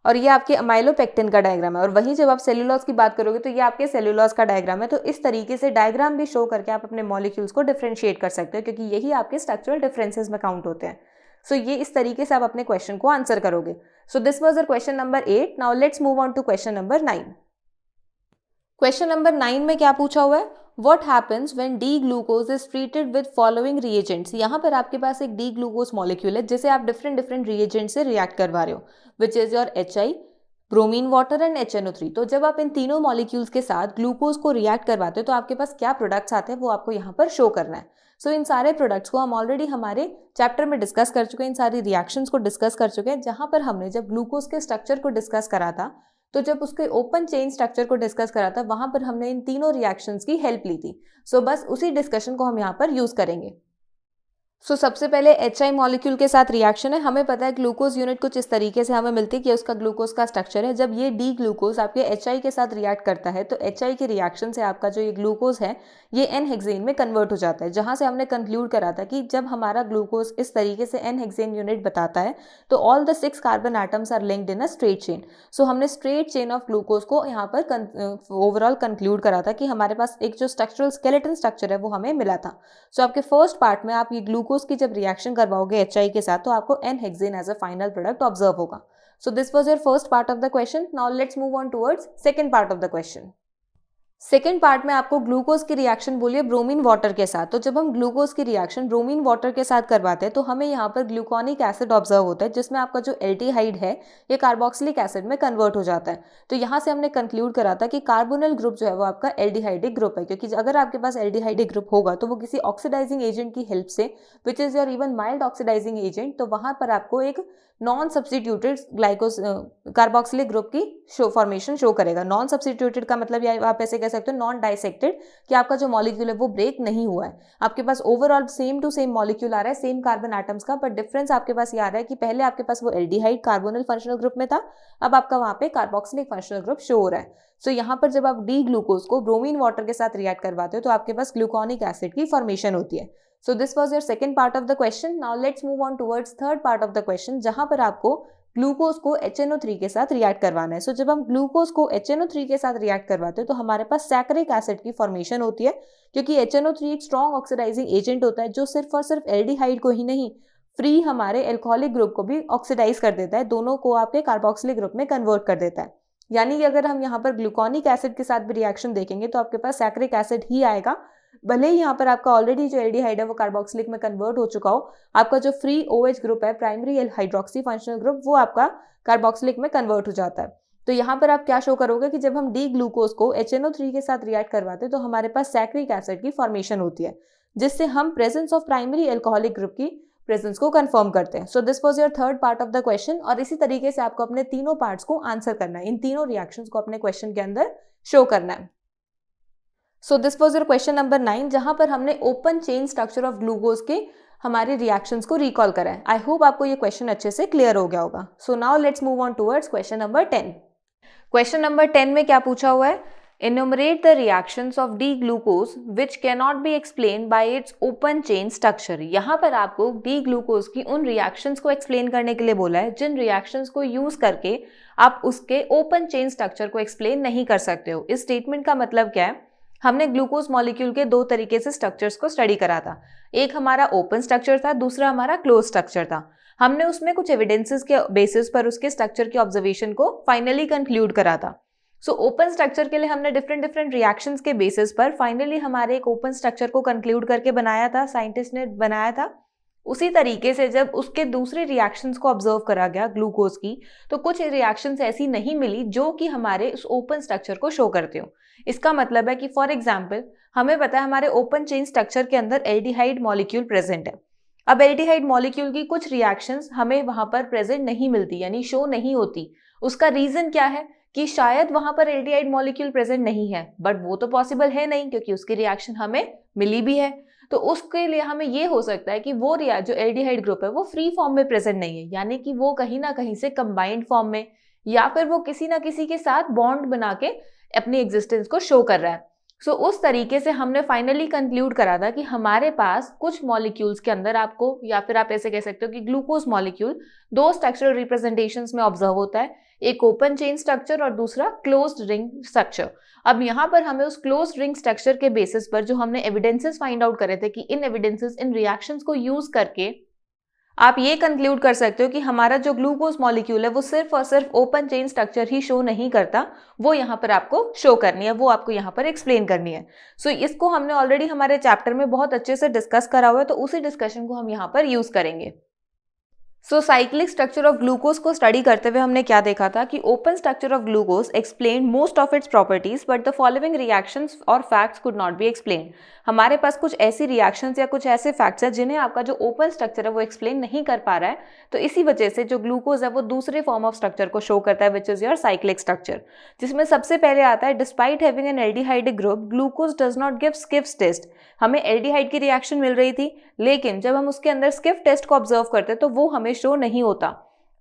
और ये आपके अमाइलोपेक्टिन का डायग्राम है। और वहीं जब आप सेल्यूलोज की बात करोगे तो ये आपके सेल्यूलोज का डायग्राम है। तो इस तरीके से डायग्राम भी शो करके आप अपने मॉलिक्यूल्स को डिफरेंशिएट कर सकते हो, क्योंकि यही आपके स्ट्रक्चरल डिफरेंसेस में काउंट होते हैं। सो ये इस तरीके से आप अपने क्वेश्चन को आंसर करोगे। So this was our question number 8। Now let's move on to question number 9। Question number 9 में क्या पूछा हुआ है? What happens when D-glucose is treated with following reagents? यहाँ पर आपके पास एक D-glucose मॉलिक्यूल है जिसे आप डिफरेंट रिएजेंट से रिएक्ट करवा रहे हो, which is your HI, bromine water and HNO3। तो जब आप इन तीनों मॉलिक्यूल्स के साथ ग्लूकोज को रिएक्ट करवाते हो तो आपके पास क्या प्रोडक्ट्स आते हैं वो आपको यहाँ पर शो करना है। सो इन सारे प्रोडक्ट्स को हम ऑलरेडी हमारे चैप्टर में डिस्कस कर चुके हैं, इन सारी रिएक्शंस को डिस्कस कर चुके हैं, जहाँ पर हमने जब ग्लूकोज के स्ट्रक्चर को डिस्कस करा था तो जब उसके ओपन चेन स्ट्रक्चर को डिस्कस करा था वहां पर हमने इन तीनों रिएक्शंस की हेल्प ली थी। सो बस उसी डिस्कशन को हम यहाँ पर यूज करेंगे। सबसे पहले HI मॉलिक्यूल के साथ रिएक्शन है। हमें पता है ग्लूकोज यूनिट कुछ इस तरीके से हमें मिलती है कि उसका ग्लूकोज का स्ट्रक्चर है। जब ये डी ग्लूकोज आपके HI के साथ रिएक्ट करता है तो HI के रिएक्शन से आपका जो ये ग्लूकोज है ये N हेक्सेन में कन्वर्ट हो जाता है, जहां से हमने कंक्लूड करा था कि जब हमारा ग्लूकोज इस तरीके से N हेक्सेन यूनिट बताता है तो all the 6 carbon atoms are linked in a straight chain. So हमने स्ट्रेट चेन ऑफ ग्लूकोज को यहाँ पर ओवरऑल कंक्लूड करा था कि हमारे पास एक जो स्ट्रक्चरल स्केलेटन स्ट्रक्चर है वो हमें मिला था। सो आपके फर्स्ट पार्ट में आप ये ग्लूकोज की जब रिएक्शन करवाओगे HI के साथ तो आपको N hexane as a final product observe होगा। So this was your first part of the question. Now let's move on towards second part of the question. Second part में आपको ग्लूकोज की reaction बोलिए bromine water के साथ। तो जब हम ग्लूकोज की रिएक्शन ब्रोमीन वाटर के साथ करवाते हैं तो हमें यहाँ पर ग्लूकोनिक एसिड ऑब्जर्व होता है, जिसमें आपका जो एल्डिहाइड है ये कार्बोक्सिलिक एसिड में कन्वर्ट हो जाता है। तो यहाँ से हमने कंक्लूड करा था कि कार्बोनिल ग्रुप जो है वो आपका एल्डिहाइडिक ग्रुप है, क्योंकि अगर आपके पास एल्डिहाइडिक ग्रुप होगा तो वो किसी ऑक्सीडाइजिंग एजेंट की हेल्प से, which is your even mild oxidising agent, तो वहां पर आपको एक non substituted glucose carboxylic group की फॉर्मेशन शो करेगा। नॉन सब्स्टिट्यूटेड का मतलब आप ऐसे कह सकते हो नॉन डाइसेक्टेड, कि आपका जो मॉलिक्यूल है वो ब्रेक नहीं हुआ है। आपके पास overall same to same molecule आ रहा है, सेम कार्बन एटम्स का, बट डिफरेंस आपके पास ये आ रहा है कि पहले आपके पास वो एल्डिहाइड कार्बोनिल फंक्शनल ग्रुप में था, अब आपका वहां पे कार्बोक्सिलिक फंक्शनल ग्रुप शो हो रहा है। सो यहाँ पर जब आप डी ग्लूकोज को ब्रोमीन वाटर के साथ रिएक्ट करवाते हो तो आपके पास ग्लूकोनिक एसिड की फॉर्मेशन होती है। So this was your second part of the question. Now let's move on towards third part of the question, जहां पर आपको ग्लूकोज को HNO3 के साथ रिएक्ट करवाना है। सो जब हम ग्लूकोज को HNO3 के साथ रिएक्ट करवाते हैं तो हमारे पास सैकरिक एसिड की फॉर्मेशन होती है, क्योंकि HNO3 एक स्ट्रॉन्ग ऑक्सीडाइजिंग एजेंट होता है जो सिर्फ और सिर्फ एल्डिहाइड को ही नहीं, फ्री हमारे एल्कोहलिक ग्रुप को भी ऑक्सीडाइज कर देता है, दोनों को आपके कार्बोक्सिलिक ग्रुप में कन्वर्ट कर देता है। यानी कि अगर हम यहाँ पर ग्लूकोनिक एसिड के साथ भी रिएक्शन देखेंगे तो आपके पास सैकरिक एसिड ही आएगा, भले ही यहाँ पर आपका ऑलरेडी जो एल्डिहाइड है वो कार्बोक्सिलिक में कन्वर्ट हो चुका हो, आपका जो फ्री OH ग्रुप है, प्राइमरी हाइड्रोक्सी फंक्शनल ग्रुप, वो आपका कार्बोक्सिलिक में कन्वर्ट हो जाता है। तो यहाँ पर आप क्या शो करोगे कि जब हम डी ग्लूकोज को HNO3 के साथ रिएक्ट करवाते हैं तो हमारे पास सैकरिक एसिड की फॉर्मेशन होती है, जिससे हम presence of primary alcoholic group की प्रेजेंस को कंफर्म करते हैं। So this was your third part of the question, और इसी तरीके से आपको अपने तीनों पार्ट्स को आंसर करना है, इन तीनों रिएक्शंस को अपने क्वेश्चन के अंदर शो करना है। So this was your question number 9, जहां पर हमने open chain structure of glucose के हमारे रिएक्शंस को रिकॉल करा है। आई होप आपको ये क्वेश्चन अच्छे से क्लियर हो गया होगा। So now let's move on towards question number 10। Question number 10 में क्या पूछा हुआ है? Enumerate the reactions of D-glucose which cannot be explained by its open chain structure। यहाँ पर आपको D-glucose की उन reactions को explain करने के लिए बोला है जिन reactions को use करके आप उसके open chain structure को explain नहीं कर सकते हो। इस statement का मतलब क्या है? हमने ग्लूकोज मॉलिक्यूल के दो तरीके से स्ट्रक्चर्स को स्टडी करा था। एक हमारा ओपन स्ट्रक्चर था, दूसरा हमारा क्लोज स्ट्रक्चर था। हमने उसमें कुछ एविडेंसेस के बेसिस पर उसके स्ट्रक्चर के ऑब्जर्वेशन को फाइनली कंक्लूड करा था। सो ओपन स्ट्रक्चर के लिए हमने डिफरेंट रिएक्शंस के बेसिस पर फाइनली हमारे एक ओपन स्ट्रक्चर को कंक्लूड करके बनाया था, साइंटिस्ट ने बनाया था। उसी तरीके से जब उसके दूसरे रिएक्शंस को ऑब्जर्व करा गया ग्लूकोज की, तो कुछ रिएक्शंस ऐसी नहीं मिली जो कि हमारे उस ओपन स्ट्रक्चर को शो करते हो। इसका मतलब है कि फॉर एग्जाम्पल हमें पता है हमारे ओपन चेन स्ट्रक्चर के अंदर एल्डिहाइड मॉलिक्यूल प्रेजेंट है। अब एल्डिहाइड मॉलिक्यूल की कुछ रिएक्शंस हमें वहां पर प्रेजेंट नहीं मिलती, यानी शो नहीं होती। उसका रीजन क्या है कि शायद वहां पर एल्डिहाइड मॉलिक्यूल प्रेजेंट नहीं है, बट वो तो पॉसिबल है नहीं क्योंकि उसकी रिएक्शन हमें मिली भी है। तो उसके लिए हमें ये हो सकता है कि वो जो एल्डिहाइड ग्रुप है वो फ्री फॉर्म में प्रेजेंट नहीं है, यानी कि वो कहीं ना कहीं से कंबाइंड फॉर्म में या फिर वो किसी ना किसी के साथ बॉन्ड बना के अपनी एग्जिस्टेंस को शो कर रहा है। सो उस तरीके से हमने फाइनली कंक्लूड करा था कि हमारे पास कुछ मॉलिक्यूल्स के अंदर आपको, या फिर आप ऐसे कह सकते हो कि ग्लूकोज मॉलिक्यूल दो स्ट्रक्चरल रिप्रेजेंटेशंस में ऑब्जर्व होता है, एक ओपन चेन स्ट्रक्चर और दूसरा क्लोज्ड रिंग स्ट्रक्चर। अब यहाँ पर हमें उस क्लोज्ड रिंग स्ट्रक्चर के बेसिस पर जो हमने एविडेंसेस फाइंड आउट करे थे कि इन एविडेंसेस, इन रिएक्शंस को यूज करके आप ये कंक्लूड कर सकते हो कि हमारा जो ग्लूकोज मॉलिक्यूल है वो सिर्फ और सिर्फ ओपन चेन स्ट्रक्चर ही शो नहीं करता, वो यहाँ पर आपको शो करनी है, वो आपको यहाँ पर एक्सप्लेन करनी है। सो इसको हमने ऑलरेडी हमारे चैप्टर में बहुत अच्छे से डिस्कस करा हुआ है, तो उसी डिस्कशन को हम यहाँ पर यूज करेंगे। So cyclic structure of glucose को स्टडी करते हुए हमने क्या देखा था कि open structure of glucose explain most of its properties but the following reactions और facts could not be explain. हमारे पास कुछ ऐसी रिएक्शंस या कुछ ऐसे फैक्ट्स हैं जिन्हें आपका जो ओपन स्ट्रक्चर है वो एक्सप्लेन नहीं कर पा रहा है, तो इसी वजह से जो ग्लूकोज है वो दूसरे फॉर्म ऑफ स्ट्रक्चर को शो करता है, which is your cyclic structure, जिसमें सबसे पहले आता है despite having an aldehydic group glucose does not give Schiff's test. हमें एल्डिहाइड की रिएक्शन मिल रही थी, लेकिन जब हम उसके अंदर स्किफ टेस्ट को ऑब्जर्व करते तो वो हमें शो नहीं होता,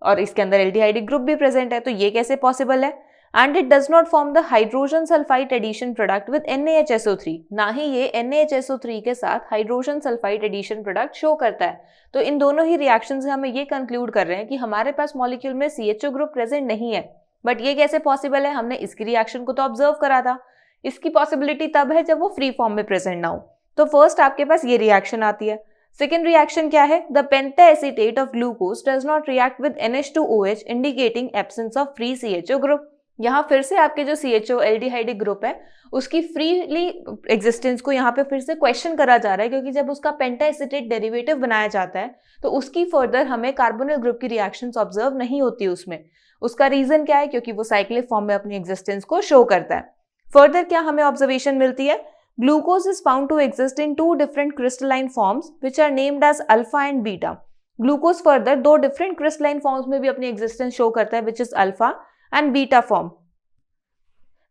और इसके अंदर एल्डिहाइडिक ग्रुप भी प्रेजेंट है, तो ये कैसे पॉसिबल है? And it does not form the hydrogen sulphide addition product with NaHSO3, ना ही ये NaHSO3 के साथ hydrogen sulphide addition product show करता है। तो इन दोनों ही रिएक्शन से हमें ये कंक्लूड कर रहे हैं कि हमारे पास मॉलिक्यूल में CHO ग्रुप प्रेजेंट नहीं है, बट ये कैसे पॉसिबल है? हमने इसकी रिएक्शन को तो ऑब्जर्व करा था। इसकी पॉसिबिलिटी तब है जब वो फ्री फॉर्म में प्रेजेंट ना हो। तो फर्स्ट आपके पास ये रिएक्शन आती है। सेकेंड रिएक्शन क्या है? The pentaacetate of glucose does not react with NH2OH indicating absence of free CHO group. यहाँ फिर से आपके जो CHO एल्डिहाइडिक ग्रुप है उसकी फ्रीली एग्जिस्टेंस को यहाँ पे फिर से क्वेश्चन करा जा रहा है, क्योंकि जब उसका पेंटाएसीटेट डेरिवेटिव बनाया जाता है तो उसकी फर्दर हमें कार्बोनिल ग्रुप की रिएक्शंस ऑब्जर्व नहीं होती उसमें। उसका रीजन क्या है? क्योंकि वो साइक्लिक फॉर्म में अपनी एग्जिस्टेंस को शो करता है। फर्दर क्या हमें ऑब्जर्वेशन मिलती है? Glucose is found to exist in two different crystalline forms which are named as alpha and beta. Glucose further दो different crystalline forms में भी अपनी existence show करता है, which is alpha and beta form.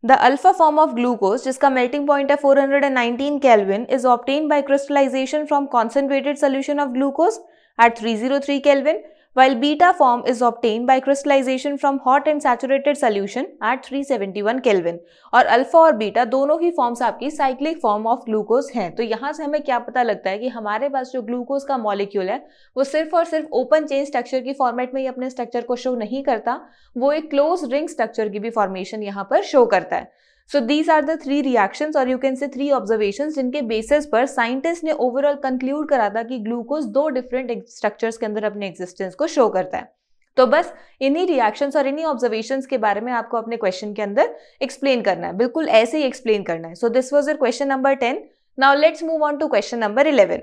The alpha form of glucose, जिसका melting point है 419 Kelvin, is obtained by crystallization from concentrated solution of glucose at 303 Kelvin, while beta form is obtained by crystallization from hot and saturated solution at 371 Kelvin। और alpha और beta दोनों ही forms आपकी cyclic form of glucose हैं। तो यहाँ से हमें क्या पता लगता है कि हमारे पास जो ग्लूकोज का मॉलिक्यूल है वो सिर्फ और सिर्फ ओपन चेन स्ट्रक्चर की फॉर्मेट में ही अपने स्ट्रक्चर को शो नहीं करता, वो एक क्लोज रिंग स्ट्रक्चर की भी फॉर्मेशन यहाँ पर शो करता है। So these are the three reactions और you can say three observations जिनके बेसिस पर साइंटिस्ट ने ओवरऑल कंक्लूड करा था कि ग्लूकोज दो डिफरेंट स्ट्रक्चर्स के अंदर अपने एग्जिस्टेंस को शो करता है। तो बस इन्हीं रिएक्शंस और इन्हीं ऑब्जर्वेशंस के बारे में आपको अपने क्वेश्चन के अंदर एक्सप्लेन करना है, बिल्कुल ऐसे ही एक्सप्लेन करना है। So this was your question number 10। Now let's move on to question number 11।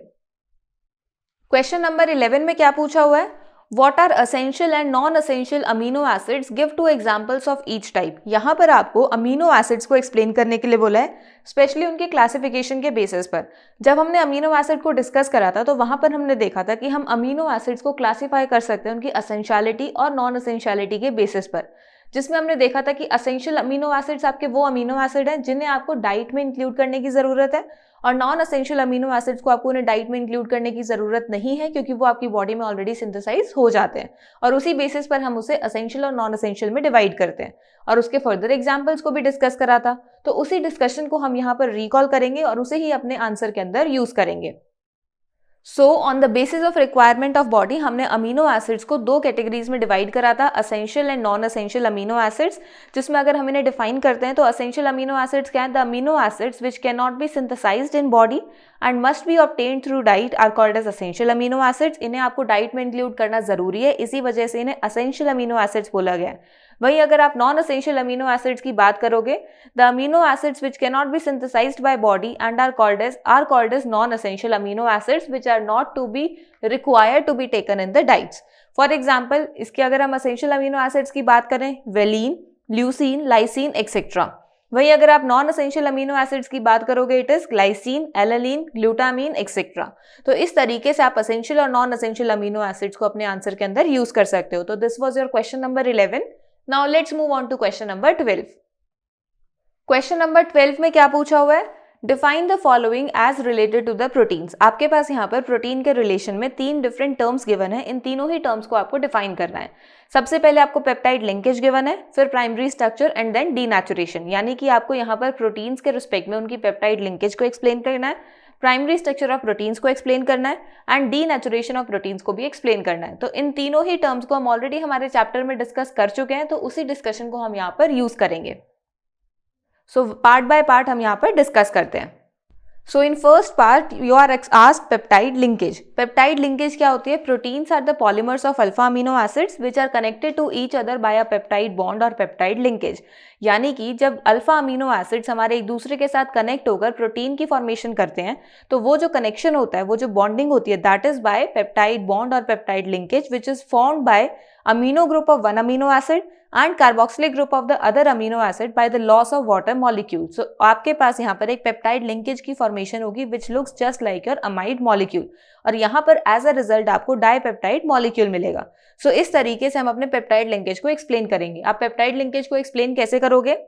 Question number 11 में क्या पूछा हुआ है? What are essential and non-essential amino acids? Give two examples of each type। यहाँ पर आपको अमीनो एसिड्स को एक्सप्लेन करने के लिए बोला है, स्पेशली उनके क्लासिफिकेशन के बेसिस पर। जब हमने अमीनो एसिड को डिस्कस करा था तो वहाँ पर हमने देखा था कि हम अमीनो एसिड्स को क्लासीफाई कर सकते हैं उनकी असेंशियलिटी और नॉन असेंशियलिटी के बेसिस पर, जिसमें हमने देखा था कि असेंशियल अमीनो एसिड्स आपके वो अमीनो एसिड हैं जिन्हें आपको डाइट में इंक्लूड करने की ज़रूरत है, और नॉन असेंशियल अमीनो एसिड्स को आपको उन्हें डाइट में इंक्लूड करने की ज़रूरत नहीं है क्योंकि वो आपकी बॉडी में ऑलरेडी सिंथेसाइज हो जाते हैं, और उसी बेसिस पर हम उसे असेंशियल और नॉन असेंशियल में डिवाइड करते हैं और उसके फर्दर एग्जाम्पल्स को भी डिस्कस करा था। तो उसी डिस्कशन को हम यहाँ पर रिकॉल करेंगे और उसे ही अपने आंसर के अंदर यूज करेंगे। So on the basis of requirement of body हमने अमीनो एसिड्स को दो कैटेगरीज में डिवाइड करा था, essential and non essential amino acids, जिसमें अगर हम इन्हें डिफाइन करते हैं तो असेंशियल अमीनो एसिड्स क्या है? The amino acids which can not be synthesised in body and must be obtained through diet are called as essential amino acids. इन्हें आपको डाइट में इंक्लूड करना जरूरी है, इसी वजह से इन्हें असेंशियल अमीनो एसिड्स बोला गया है। वहीं अगर आप नॉन असेंशियल अमीनो एसिड्स की बात करोगे, the amino acids which can not be synthesised by body and are called as non essential amino acids which are not to be required to be taken in the diets. For example, इसके अगर हम essential amino acids की बात करें, valine, leucine, lysine etcetera. वहीं अगर आप non essential amino acids की बात करोगे, it is glycine, alanine, glutamine etcetera. तो इस तरीके से आप असेंशियल और नॉन असेंशियल अमीनो एसिड्स को अपने आंसर के अंदर यूज कर सकते हो। तो this was your question number 11। Now let's move on to question number 12। Question number 12 में क्या पूछा हुआ है? Define the following as related to the proteins. आपके पास यहाँ पर प्रोटीन के रिलेशन में तीन डिफरेंट टर्म्स गिवन है, इन तीनों ही टर्म्स को आपको डिफाइन करना है। सबसे पहले आपको पेप्टाइड लिंकेज गिवन है, फिर primary structure and then denaturation, यानी कि आपको यहाँ पर प्रोटीन्स के रिस्पेक्ट में उनकी पेप्टाइड लिंकेज को एक्सप्लेन करना है, प्राइमरी स्ट्रक्चर ऑफ प्रोटीन्स को एक्सप्लेन करना है एंड डीनेचुरेशन ऑफ प्रोटीन्स को भी एक्सप्लेन करना है। तो इन तीनों ही टर्म्स को हम ऑलरेडी हमारे चैप्टर में डिस्कस कर चुके हैं, तो उसी डिस्कशन को हम यहाँ पर यूज करेंगे। सो पार्ट बाय पार्ट हम यहाँ पर डिस्कस करते हैं। So in first part you are asked peptide linkage। Peptide linkage क्या होती है? Proteins are the polymers of alpha amino acids which are connected to each other by a peptide bond और peptide linkage। यानी कि जब alpha amino acids हमारे एक दूसरे के साथ कनेक्ट होकर प्रोटीन की फॉर्मेशन करते हैं तो वो जो कनेक्शन होता है, वो जो बॉन्डिंग होती है, that is by peptide bond और peptide linkage which is formed by amino group of one amino acid and carboxylic group of the other amino acid by the loss of water molecule। So आपके पास यहाँ पर एक peptide linkage की formation होगी which looks just like your amide molecule, और यहाँ पर एज अ रिजल्ट आपको डाइपेप्टाइड मॉलिक्यूल मिलेगा। सो इस तरीके से हम अपने पेप्टाइड लिंकेज को एक्सप्लेन करेंगे। आप पेप्टाइड लिंकेज को एक्सप्लेन कैसे करोगे?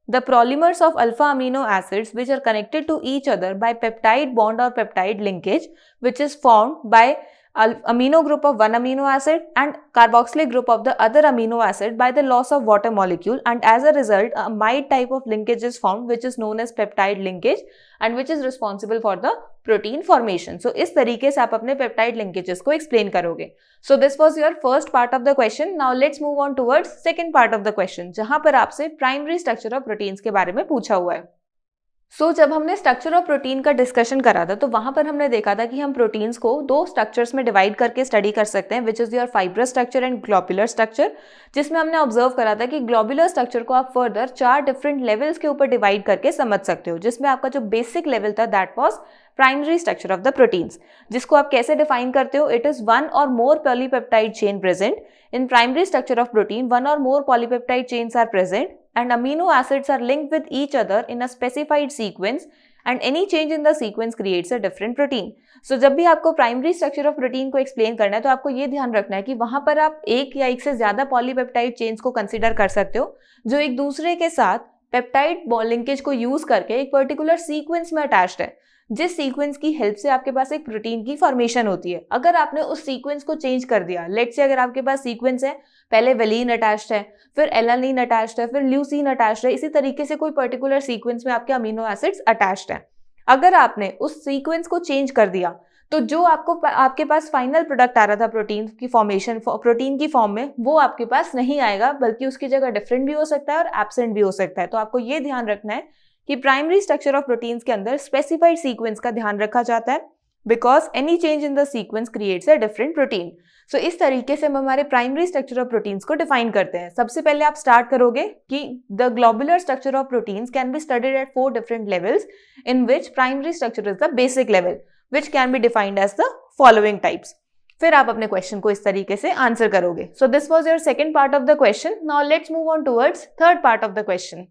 The polymers of alpha amino acids which are connected to each other by peptide bond or peptide linkage which is formed by amino group of one amino acid and carboxylic group of the other amino acid by the loss of water molecule, and as a result a amide type of linkage is formed which is known as peptide linkage and which is responsible for the protein formation। So इस तरीके से आप अपने peptide linkages को explain करोगे। So this was your first part of the question। Now let's move on towards second part of the question, जहां पर आपसे primary structure of proteins के बारे में पूछा हुआ है। जब हमने स्ट्रक्चर ऑफ प्रोटीन का डिस्कशन करा था तो वहां पर हमने देखा था कि हम प्रोटीन्स को दो स्ट्रक्चर्स में डिवाइड करके स्टडी कर सकते हैं, विच is your fibrous structure and globular structure, जिसमें हमने ऑब्जर्व करा था कि ग्लोबुलर स्ट्रक्चर को आप फर्दर 4 डिफरेंट लेवल्स के ऊपर डिवाइड करके समझ सकते हो, जिसमें आपका जो बेसिक लेवल था that was primary structure of the proteins, जिसको आप कैसे डिफाइन करते हो? इट इज वन और more polypeptide chain present in primary structure of protein, one और more polypeptide chains are present and amino acids are linked with each other in a specified sequence and any change in the sequence creates a different protein। So जब भी आपको primary structure of protein को explain करना है तो आपको ये ध्यान रखना है कि वहां पर आप एक या एक से ज्यादा पॉलीपेप्टाइड चेन्स को कंसीडर कर सकते हो जो एक दूसरे के साथ पेप्टाइड लिंकेज को यूज करके एक पर्टिकुलर सीक्वेंस में अटैच्ड है। जिस सीक्वेंस की हेल्प से आपके पास एक प्रोटीन की फॉर्मेशन होती है। अगर आपने उस सीक्वेंस को चेंज कर दिया, लेट्स से अगर आपके पास सीक्वेंस है, पहले वेलिन अटैच्ड है, फिर एलानिन अटैच्ड है, फिर ल्यूसीन अटैच्ड है, इसी तरीके से कोई पर्टिकुलर सीक्वेंस में आपके अमीनो एसिड्स अटैच्ड है। अगर आपने उस सीक्वेंस को चेंज कर दिया तो जो आपके पास फाइनल प्रोडक्ट आ रहा था प्रोटीन की फॉर्मेशन, प्रोटीन की फॉर्म में, वो आपके पास नहीं आएगा, बल्कि उसकी जगह डिफरेंट भी हो सकता है और एब्सेंट भी हो सकता है। तो आपको ये ध्यान रखना है कि प्राइमरी स्ट्रक्चर ऑफ प्रोटीन्स के अंदर स्पेसिफाइड सीक्वेंस का ध्यान रखा जाता है, because any change in the sequence creates a different protein. So इस तरीके से हम हमारे प्राइमरी स्ट्रक्चर ऑफ प्रोटीन्स को डिफाइन करते हैं। सबसे पहले आप स्टार्ट करोगे कि the globular structure of proteins can be studied at 4 different levels, in which primary structure is the basic level which can be defined as the following types. फिर आप अपने क्वेश्चन को इस तरीके से आंसर करोगे। So this was your second part of the question. Now let's move on towards third part of the question.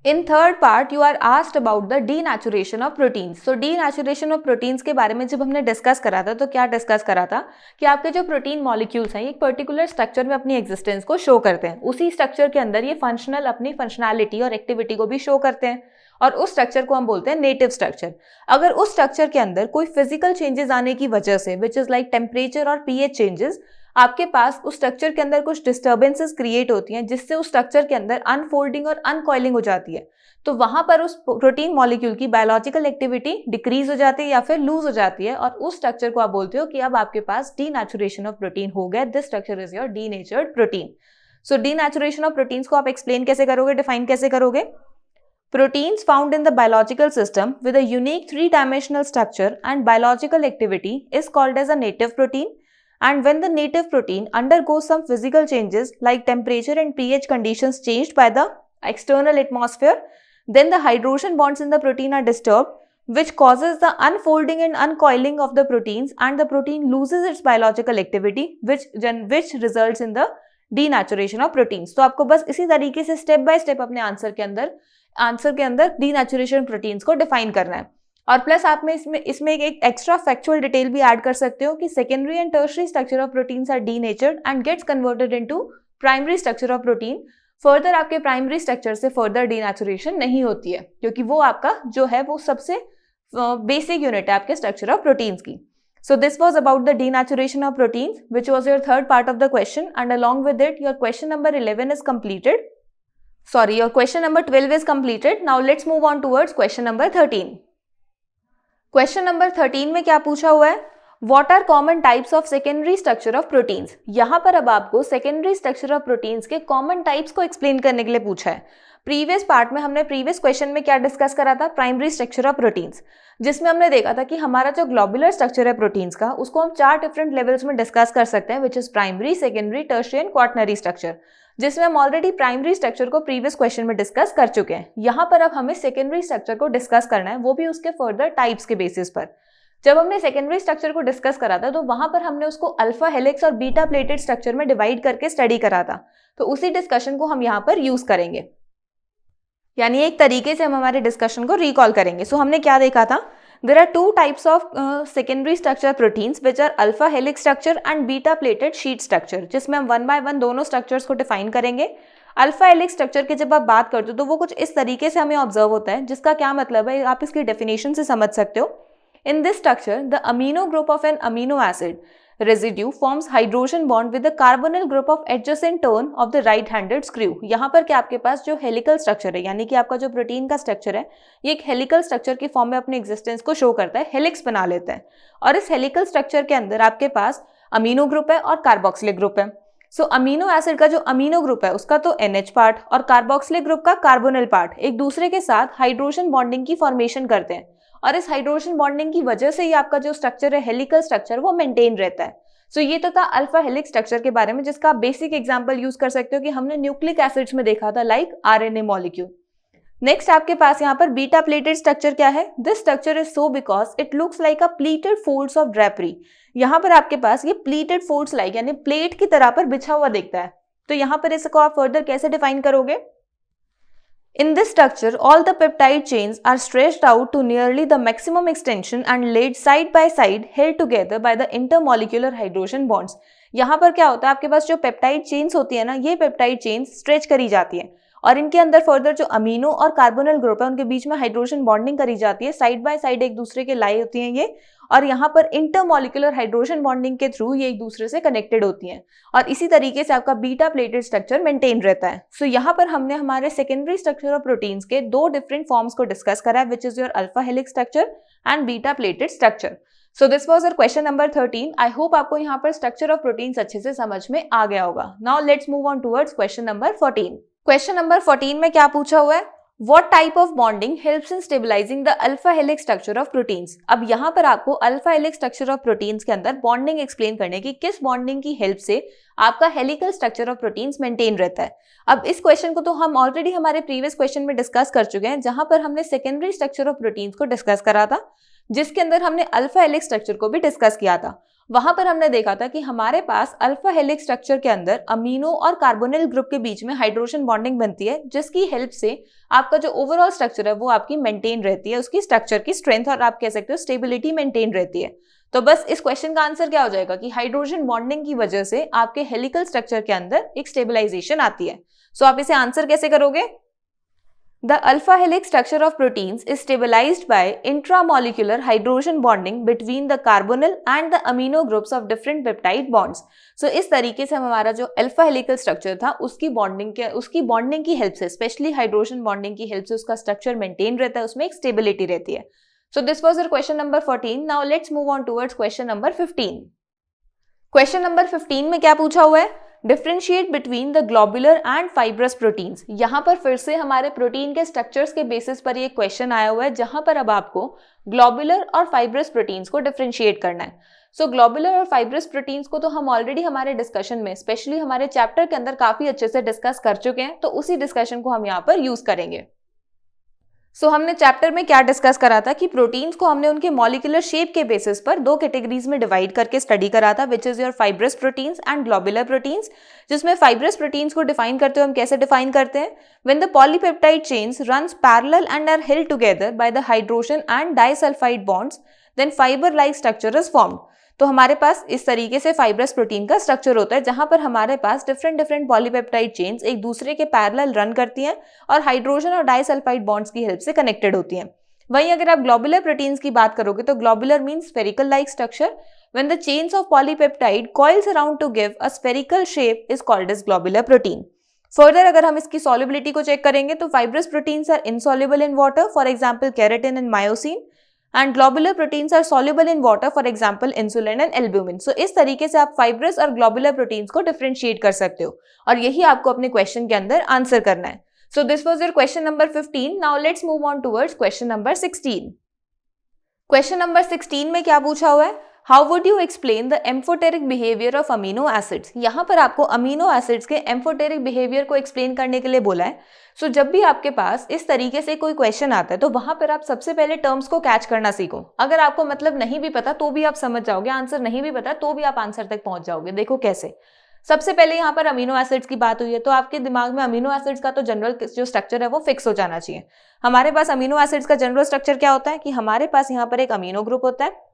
In third part you are asked about the denaturation of proteins. So denaturation of proteins के बारे में जब हमने discuss करा था तो क्या discuss करा था कि आपके जो प्रोटीन मॉलिक्यूल्स हैं एक पर्टिकुलर स्ट्रक्चर में अपनी एग्जिस्टेंस को शो करते हैं। उसी स्ट्रक्चर के अंदर ये फंक्शनल अपनी फंक्शनैलिटी और एक्टिविटी को भी शो करते हैं, और उस स्ट्रक्चर को हम बोलते हैं नेटिव स्ट्रक्चर। अगर उस स्ट्रक्चर के अंदर कोई फिजिकल चेंजेस आने की वजह से, विच इज लाइक टेम्परेचर और पीएच चेंजेस, आपके पास उस स्ट्रक्चर के अंदर कुछ डिस्टर्बेंसेस क्रिएट होती हैं, जिससे उस स्ट्रक्चर के अंदर अनफोल्डिंग और अनकॉइलिंग हो जाती है, तो वहां पर उस प्रोटीन मॉलिक्यूल की बायोलॉजिकल एक्टिविटी डिक्रीज हो जाती है या फिर लूज हो जाती है, और उस स्ट्रक्चर को आप बोलते हो कि अब आपके पास डीनेचुरेशन ऑफ प्रोटीन हो गया, this structure is your denatured protein. So denaturation of proteins को आप एक्सप्लेन कैसे करोगे, डिफाइन कैसे करोगे? Proteins found in the biological system with a unique 3-dimensional structure and biological activity is called as a native protein, and when the native protein undergoes some physical changes like temperature and pH conditions changed by the external atmosphere, then the hydrogen bonds in the protein are disturbed, which causes the unfolding and uncoiling of the proteins, and the protein loses its biological activity, which results in the denaturation of proteins. तो आपको बस इसी तरीके से step by step अपने answer के अंदर denaturation proteins को डिफाइन करना है। और प्लस आप में इसमें एक एक्स्ट्रा फैक्चुअल डिटेल भी ऐड कर सकते हो कि secondary and tertiary structure of proteins are denatured and gets converted into primary structure of protein. Further आपके प्राइमरी स्ट्रक्चर से फर्दर डीनेचुरेशन नहीं होती है, क्योंकि वो आपका जो है वो सबसे बेसिक यूनिट है आपके स्ट्रक्चर ऑफ प्रोटीन्स की। So this was about the denaturation of proteins, which was your third part of the question, and along with it your question number 11 is completed. Sorry, your question number 12 is completed. Now let's move on towards question number 13. Question number 13 में क्या पूछा हुआ है? What are common types of secondary structure of proteins? यहाँ पर अब आपको secondary structure of proteins के common types को explain करने के लिए पूछा है। प्रीवियस पार्ट में हमने प्रीवियस क्वेश्चन में क्या डिस्कस करा था? प्राइमरी स्ट्रक्चर ऑफ प्रोटीन्स, जिसमें हमने देखा था कि हमारा जो ग्लोबुलर स्ट्रक्चर है प्रोटीन्स का, उसको हम 4 डिफरेंट लेवल्स में डिस्कस कर सकते हैं, which is primary, secondary, tertiary and quaternary structure, जिसमें हम ऑलरेडी प्राइमरी स्ट्रक्चर को प्रीवियस क्वेश्चन में डिस्कस कर चुके हैं। यहाँ पर अब हमें सेकेंडरी स्ट्रक्चर को डिस्कस करना है, वो भी उसके फर्दर टाइप्स के बेसिस पर। जब हमने सेकेंडरी स्ट्रक्चर को डिस्कस करा था तो वहां पर हमने उसको अल्फा हेलिक्स और बीटा प्लेटेड स्ट्रक्चर में डिवाइड करके स्टडी करा था, तो उसी डिस्कशन को हम यहाँ पर यूज करेंगे, यानी एक तरीके से हम हमारे डिस्कशन को रिकॉल करेंगे। सो हमने क्या देखा था? There are 2 types of secondary structure proteins which are alpha helix structure and beta pleated sheet structure, जिसमें हम 1 बाय 1 दोनों स्ट्रक्चर्स को डिफाइन करेंगे। अल्फा हेलिक्स स्ट्रक्चर की जब आप बात करते हो तो वो कुछ इस तरीके से हमें ऑब्जर्व होता है, जिसका क्या मतलब है आप इसकी डेफिनेशन से समझ सकते हो। In this structure the amino group of an amino acid residue forms hydrogen bond with the carbonyl group of adjacent turn of the right handed screw. यहाँ पर क्या आपके पास जो हेलिकल स्ट्रक्चर है, यानी कि आपका जो प्रोटीन का स्ट्रक्चर है, ये एक हेलिकल स्ट्रक्चर की फॉर्म में अपने एग्जिस्टेंस को शो करता है, हेलिक्स बना लेता है। और इस हेलिकल स्ट्रक्चर के अंदर आपके पास अमीनो ग्रुप है और कार्बोक्सिलिक ग्रुप है। सो अमीनो एसिड का जो अमीनो ग्रुप है उसका तो NH पार्ट और कार्बोक्सिलिक ग्रुप का कार्बोनिल पार्ट एक दूसरे के साथ हाइड्रोजन बॉन्डिंग की फॉर्मेशन करते हैं, और इस हाइड्रोजन बॉन्डिंग की वजह से ही आपका जो स्ट्रक्चर है हेलिकल स्ट्रक्चर वो मेंटेन रहता है। सो ये तो था अल्फा हेलिक्स स्ट्रक्चर के बारे में, जिसका आप बेसिक एग्जांपल यूज कर सकते हो कि हमने न्यूक्लिक एसिड्स में देखा था, लाइक RNA मॉलिक्यूल। नेक्स्ट आपके पास यहाँ पर बीटा प्लेटेड स्ट्रक्चर क्या है? This structure is so because it looks like a pleated folds of drapery. यहाँ पर आपके पास ये प्लीटेड फोल्ड्स लाइक यानी प्लेट की तरह पर बिछा हुआ दिखता है, तो यहाँ पर इसको आप फर्दर कैसे डिफाइन करोगे? In this structure, all the peptide chains are stretched out to nearly the maximum extension and laid side by side, held together by the intermolecular hydrogen bonds. यहाँ पर क्या होता है, आपके पास जो पेप्टाइड चेन्स होती है ना, ये पेप्टाइड चेन्स स्ट्रेच करी जाती है और इनके अंदर फर्दर जो अमीनो और कार्बोनिल ग्रुप है उनके बीच में हाइड्रोजन बॉन्डिंग करी जाती है, साइड बाय साइड एक दूसरे के लाई होती हैं ये, और यहाँ पर इंटरमॉलिक्यूलर हाइड्रोजन बॉन्डिंग के थ्रू ये एक दूसरे से कनेक्टेड होती हैं और इसी तरीके से आपका बीटा प्लेटेड स्ट्रक्चर मेंटेन रहता है। सो यहाँ पर हमने हमारे सेकेंडरी स्ट्रक्चर ऑफ प्रोटीन्स के दो डिफरेंट फॉर्म्स को डिस्कस करा है, which is your alpha helix structure and beta pleated structure. So this was our question number 13। I hope आपको यहाँ पर स्ट्रक्चर ऑफ प्रोटीन्स अच्छे से समझ में आ गया होगा। Now let's move on towards question number 14। Question number 14 में क्या पूछा हुआ है? What type of bonding helps in stabilizing the alpha helix structure of proteins? अब यहाँ पर आपको alpha helix structure of proteins के अंदर बॉन्डिंग एक्सप्लेन करने की किस बॉन्डिंग की हेल्प से आपका helical structure of proteins maintain रहता है। अब इस क्वेश्चन को तो हम ऑलरेडी हमारे प्रीवियस क्वेश्चन में डिस्कस कर चुके हैं, जहां पर हमने सेकेंडरी स्ट्रक्चर ऑफ प्रोटीन्स को डिस्कस करा था, जिसके अंदर हमने अल्फा हेलिक्स स्ट्रक्चर को भी डिस्कस किया था। वहां पर हमने देखा था कि हमारे पास अल्फा हेलिक्स स्ट्रक्चर के अंदर अमीनो और कार्बोनिल ग्रुप के बीच में हाइड्रोजन बॉन्डिंग बनती है, जिसकी हेल्प से आपका जो ओवरऑल स्ट्रक्चर है वो आपकी मेंटेन रहती है, उसकी स्ट्रक्चर की स्ट्रेंथ और आप कह सकते हो स्टेबिलिटी मेंटेन रहती है। तो बस इस क्वेश्चन का आंसर क्या हो जाएगा कि हाइड्रोजन बॉन्डिंग की वजह से आपके हेलिकल स्ट्रक्चर के अंदर एक स्टेबिलाईजेशन आती है। सो आप इसे आंसर कैसे करोगे? The alpha helix structure of proteins is stabilized by intramolecular hydrogen bonding between the carbonyl and the amino groups of different peptide bonds. So इस तरीके से हमारा जो अल्फा हेलिकल स्ट्रक्चर था उसकी बॉन्डिंग की हेल्प से, स्पेशली हाइड्रोजन बॉन्डिंग की हेल्प से उसका स्ट्रक्चर मेंटेन रहता है, उसमें एक स्टेबिलिटी रहती है। So this was your question number 14. Now let's move on towards question number 15. Question number 15 में क्या पूछा हुआ है? Differentiate between the globular and fibrous proteins. यहाँ पर फिर से हमारे प्रोटीन के स्ट्रक्चर्स के बेसिस पर ये क्वेश्चन आया हुआ है, जहां पर अब आपको ग्लोबुलर और फाइब्रस प्रोटीन्स को डिफरेंशिएट करना है। सो ग्लोबुलर और फाइब्रस प्रोटीन्स को तो हम ऑलरेडी हमारे डिस्कशन में, स्पेशली हमारे चैप्टर के अंदर काफी अच्छे से डिस्कस कर चुके हैं, तो उसी डिस्कशन को हम यहाँ पर यूज करेंगे। सो हमने चैप्टर में क्या डिस्कस करा था कि प्रोटीन्स को हमने उनके मॉलिक्यूलर शेप के बेसिस पर दो कैटेगरीज में डिवाइड करके स्टडी करा था, which is your fibrous proteins and globular proteins. जिसमें फाइब्रस प्रोटीन्स को डिफाइन करते हुए हम कैसे डिफाइन करते हैं? When the polypeptide chains runs parallel and are held together by the hydrogen and disulphide bonds, then fibre like structure is formed. तो हमारे पास इस तरीके से फाइब्रस प्रोटीन का स्ट्रक्चर होता है, जहां पर हमारे पास डिफरेंट पॉलीपेप्टाइड चेन्स एक दूसरे के पैरेलल रन करती हैं और हाइड्रोजन और डाइसल्फाइड बॉन्ड्स की हेल्प से कनेक्टेड होती हैं। वहीं अगर आप ग्लोबुलर प्रोटीन्स की बात करोगे तो globular means spherical like structure. When the chains of polypeptide coils around to give a spherical shape is called as globular protein. Further अगर हम इसकी सॉल्युबिलिटी को चेक करेंगे तो fibrous proteins are insoluble in water, for example keratin and myosin, and globular proteins are soluble in water, for example insulin and albumin. So इस तरीके से आप फाइब्रस और ग्लोबुलर प्रोटीन्स को डिफरेंशिएट कर सकते हो और यही आपको अपने क्वेश्चन के अंदर आंसर करना है। So this was your question number 15. Now let's move on towards question number 16. Question number 16 में क्या पूछा हुआ है? How would you explain the amphoteric behaviour of amino acids. यहाँ पर आपको अमीनो एसिड्स के एम्फोटेरिक बिहेवियर को एक्सप्लेन करने के लिए बोला है। सो जब भी आपके पास इस तरीके से कोई क्वेश्चन आता है तो वहां पर आप सबसे पहले टर्म्स को कैच करना सीखो। अगर आपको मतलब नहीं भी पता तो भी आप समझ जाओगे, आंसर नहीं भी पता तो भी आप आंसर तक पहुंच जाओगे। देखो कैसे। सबसे पहले यहाँ पर अमीनो एसिड्स की बात हुई है तो आपके दिमाग में अमीनो एसिड्स का तो जनरल जो स्ट्रक्चर है वो फिक्स हो जाना चाहिए। हमारे पास अमीनो एसिड्स का जनरल स्ट्रक्चर क्या होता है कि हमारे पास यहाँ पर एक अमीनो ग्रुप होता है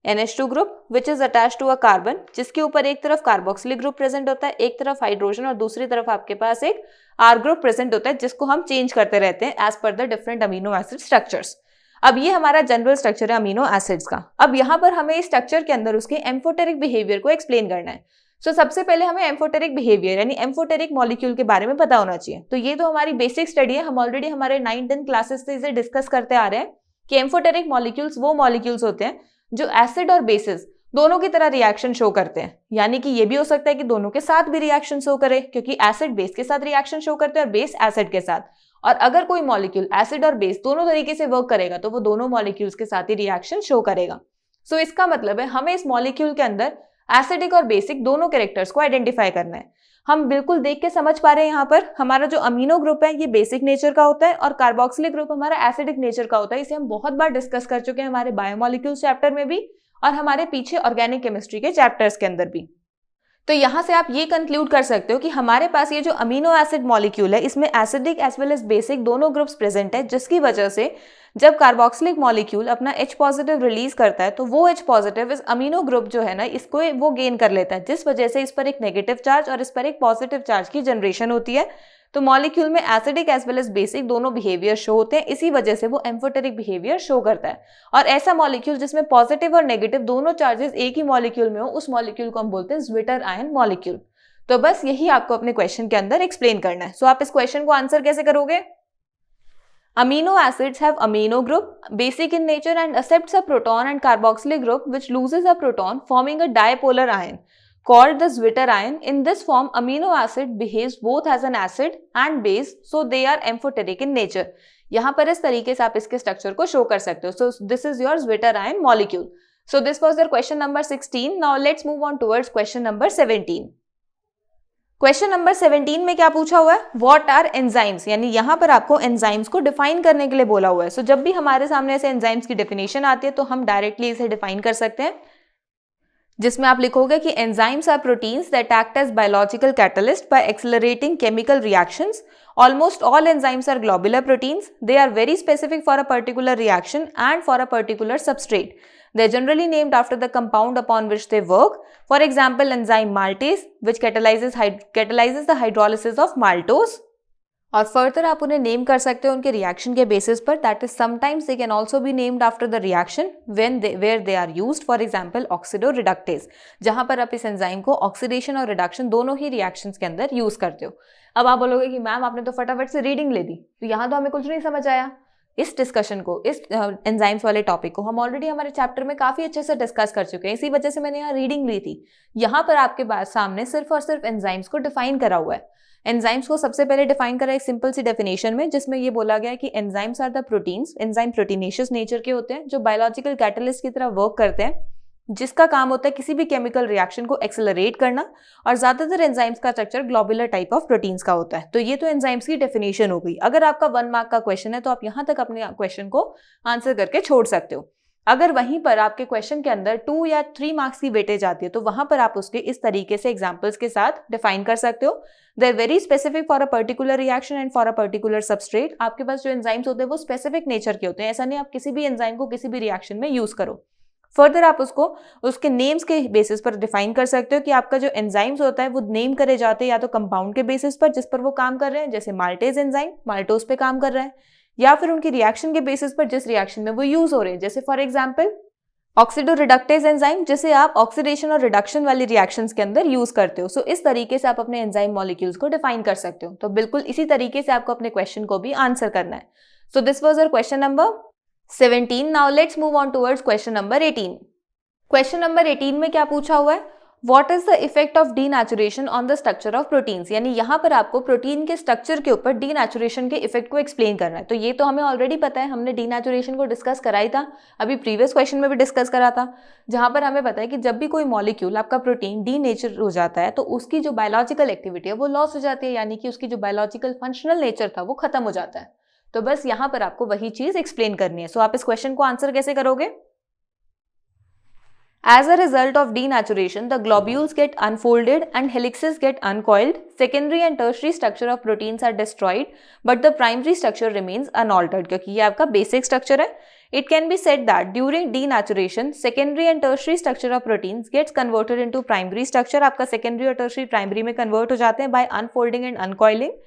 NH2 group which is attached to a carbon, जिसके ऊपर एक तरफ कार्बोक्सिलिक ग्रुप प्रेजेंट होता है, एक तरफ हाइड्रोजन और दूसरी तरफ आपके पास एक R ग्रुप प्रेजेंट होता है, जिसको हम चेंज करते रहते हैं as per the different amino acid structures. अब ये हमारा जनरल स्ट्रक्चर है अमीनो एसिड्स का। अब यहाँ पर हमें इस स्ट्रक्चर के अंदर उसके एम्फोटेरिक बिहेवियर को एक्सप्लेन करना है। सो सबसे पहले हमें एम्फोटेरिक बिहेवियर यानी एम्फोटेरिक मॉलिक्यूल के बारे में पता होना चाहिए। तो ये तो हमारी बेसिक स्टडी है, हम ऑलरेडी हमारे 9-10 क्लासेस से इसे डिस्कस करते आ रहे हैं कि एम्फोटेरिक मॉलिक्यूल्स वो मॉलिक्यूल्स होते हैं जो एसिड और बेसिस दोनों की तरह रिएक्शन शो करते हैं। यानी कि ये भी हो सकता है कि दोनों के साथ भी रिएक्शन शो करे, क्योंकि एसिड बेस के साथ रिएक्शन शो करते हैं और बेस एसिड के साथ। और अगर कोई मॉलिक्यूल एसिड और बेस दोनों तरीके से वर्क करेगा तो वो दोनों मॉलिक्यूल्स के साथ ही रिएक्शन शो करेगा। सो इसका मतलब है हमें इस मॉलिक्यूल के अंदर एसिडिक और बेसिक दोनों कैरेक्टर्स को आइडेंटिफाई करना है। हम बिल्कुल देख के समझ पा रहे हैं यहाँ पर हमारा जो अमीनो ग्रुप है ये बेसिक नेचर का होता है और कार्बोक्सिलिक ग्रुप हमारा एसिडिक नेचर का होता है। इसे हम बहुत बार डिस्कस कर चुके हैं हमारे बायोमोलिक्यूल्स चैप्टर में भी और हमारे पीछे ऑर्गेनिक केमिस्ट्री के चैप्टर्स के अंदर भी। तो यहाँ से आप ये कंक्लूड कर सकते हो कि हमारे पास ये जो अमीनो एसिड मॉलिक्यूल है इसमें acidic as well as basic दोनों ग्रुप्स प्रेजेंट है, जिसकी वजह से जब कार्बोक्सिलिक मॉलिक्यूल अपना H पॉजिटिव रिलीज करता है तो वो H पॉजिटिव इस अमीनो ग्रुप जो है ना इसको वो गेन कर लेता है, जिस वजह से इस पर एक नेगेटिव चार्ज और इस पर एक पॉजिटिव चार्ज की जनरेशन होती है। तो मॉलिक्यूल में acidic as well as basic दोनों बिहेवियर शो होते हैं, इसी वजह से वो एम्फोटेरिक बिहेवियर शो करता है। और ऐसा मॉलिक्यूल जिसमें पॉजिटिव और नेगेटिव दोनों चार्जेस एक ही मॉलिक्यूल में हो, उस मॉलिक्यूल को हम बोलते हैं ज्विटर आयन मॉलिक्यूल। तो बस यही आपको अपने क्वेश्चन के अंदर एक्सप्लेन करना है। सो आप इस क्वेश्चन को आंसर कैसे करोगे? Amino acids have amino group, basic in nature, and accepts a proton and carboxylic group which loses a proton, forming a dipolar ion called the Zwitter ion. In this form, amino acid behaves both as an acid and base, so they are amphoteric in nature. यहाँ पर इस तरीके से आप इसके structure को show कर सकते हो. So this is your Zwitter ion molecule. So this was your question number 16. Now let's move on towards question number 17. Question number 17 में क्या पूछा हुआ है? व्हाट आर एंजाइम्स, यानी यहाँ पर आपको एंजाइम्स को डिफाइन करने के लिए बोला हुआ है। सो जब भी हमारे सामने ऐसे एंजाइम्स की डेफिनेशन आती है तो हम डायरेक्टली इसे डिफाइन कर सकते हैं, जिसमें आप लिखोगे कि enzymes are proteins that act as biological catalyst by accelerating chemical reactions. Almost all enzymes are globular proteins. They are very specific for a particular reaction and for a particular substrate. They are generally named after the compound upon which they work. For example, enzyme maltase, which catalyzes the hydrolysis of maltose. और further आप उन्हें name कर सकते हो उनके reaction के basis पर. That is sometimes they can also be named after the reaction where they are used. For example oxido reductase, जहां पर आप इस एंजाइम को ऑक्सीडेशन और रिडक्शन दोनों ही रिएक्शंस के अंदर यूज करते हो. अब आप बोलोगे कि मैम आपने तो फटाफट से रीडिंग ले दी, तो यहाँ तो हमें कुछ नहीं समझ आया. इस डिस्कशन को, इस एंजाइम्स वाले टॉपिक को हम ऑलरेडी हमारे चैप्टर में काफी अच्छे से डिस्कस कर चुके हैं, इसी वजह से मैंने यहाँ रीडिंग ली थी. यहाँ पर आपके सामने सिर्फ और सिर्फ एंजाइम्स को डिफाइन करा हुआ है. एंजाइम्स को सबसे पहले डिफाइन करा एक सिंपल सी डेफिनेशन में, जिसमें ये बोला गया है कि enzymes are the proteins. Enzyme proteinaceous nature के होते हैं जो बायोलॉजिकल कैटलिस्ट की तरह वर्क करते हैं, जिसका काम होता है किसी भी केमिकल रिएक्शन को एक्सेलरेट करना. और ज्यादातर एंजाइम्स का structure globular type of proteins का होता है. तो ये तो एंजाइम्स की डेफिनेशन हो गई. अगर आपका 1 मार्क का क्वेश्चन है तो आप यहाँ तक अपने क्वेश्चन को आंसर करके छोड़ सकते हो. अगर वहीं पर आपके क्वेश्चन के अंदर 2 या 3 मार्क्स की वेटेज आती है तो वहां पर आप उसके इस तरीके से एग्जांपल्स के साथ डिफाइन कर सकते हो. They are very specific for a particular reaction and for a particular substrate. आपके पास जो एंजाइम्स होते हैं वो स्पेसिफिक नेचर के होते हैं. ऐसा नहीं आप किसी भी एंजाइम को किसी भी रिएक्शन में यूज करो. फर्दर आप उसको उसके नेम्स के बेसिस पर डिफाइन कर सकते हो कि आपका जो एंजाइम्स होता है वो नेम करे जाते हैं या तो कंपाउंड के बेसिस पर जिस पर वो काम कर रहे हैं, जैसे माल्टेज एंजाइम माल्टोज पे काम कर रहा है, या फिर उनकी रिएक्शन के बेसिस पर जिस रिएक्शन में वो यूज हो रहे हैं. जैसे for example oxido reductase enzyme, जिसे आप ऑक्सीडेशन और रिडक्शन वाली रिएक्शंस के अंदर यूज करते हो. सो इस तरीके से आप अपने एंजाइम मॉलिक्यूल्स को डिफाइन कर सकते हो. तो बिल्कुल इसी तरीके से आपको अपने क्वेश्चन को भी आंसर करना है. So this was our question number 17. Now let's move on towards question number 18. Question number 18 में क्या पूछा हुआ है? What is the effect of denaturation on the structure of proteins? यानी यहाँ पर आपको प्रोटीन के स्ट्रक्चर के ऊपर डीनेचुरेशन के इफेक्ट को एक्सप्लेन करना है. तो ये तो हमें ऑलरेडी पता है, हमने डीनेचुरेशन को डिस्कस कराई था, अभी प्रीवियस क्वेश्चन में भी डिस्कस करा था, जहाँ पर हमें पता है कि जब भी कोई मॉलिक्यूल आपका प्रोटीन डीनेचर हो जाता है तो उसकी जो बायोलॉजिकल एक्टिविटी है वो लॉस हो जाती है, यानी कि उसकी जो बायोलॉजिकल फंक्शनल नेचर था वो खत्म हो जाता है. तो बस यहाँ पर आपको वही चीज एक्सप्लेन करनी है. सो आप इस क्वेश्चन को आंसर कैसे करोगे? As a result of denaturation, the globules get unfolded and helices get uncoiled. Secondary and tertiary structure of proteins are destroyed, but the primary structure remains unaltered. क्योंकि ये आपका basic structure है. It can be said that during denaturation, secondary and tertiary structure of proteins gets converted into primary structure. आपका secondary और tertiary primary में convert हो जाते हैं by unfolding and uncoiling.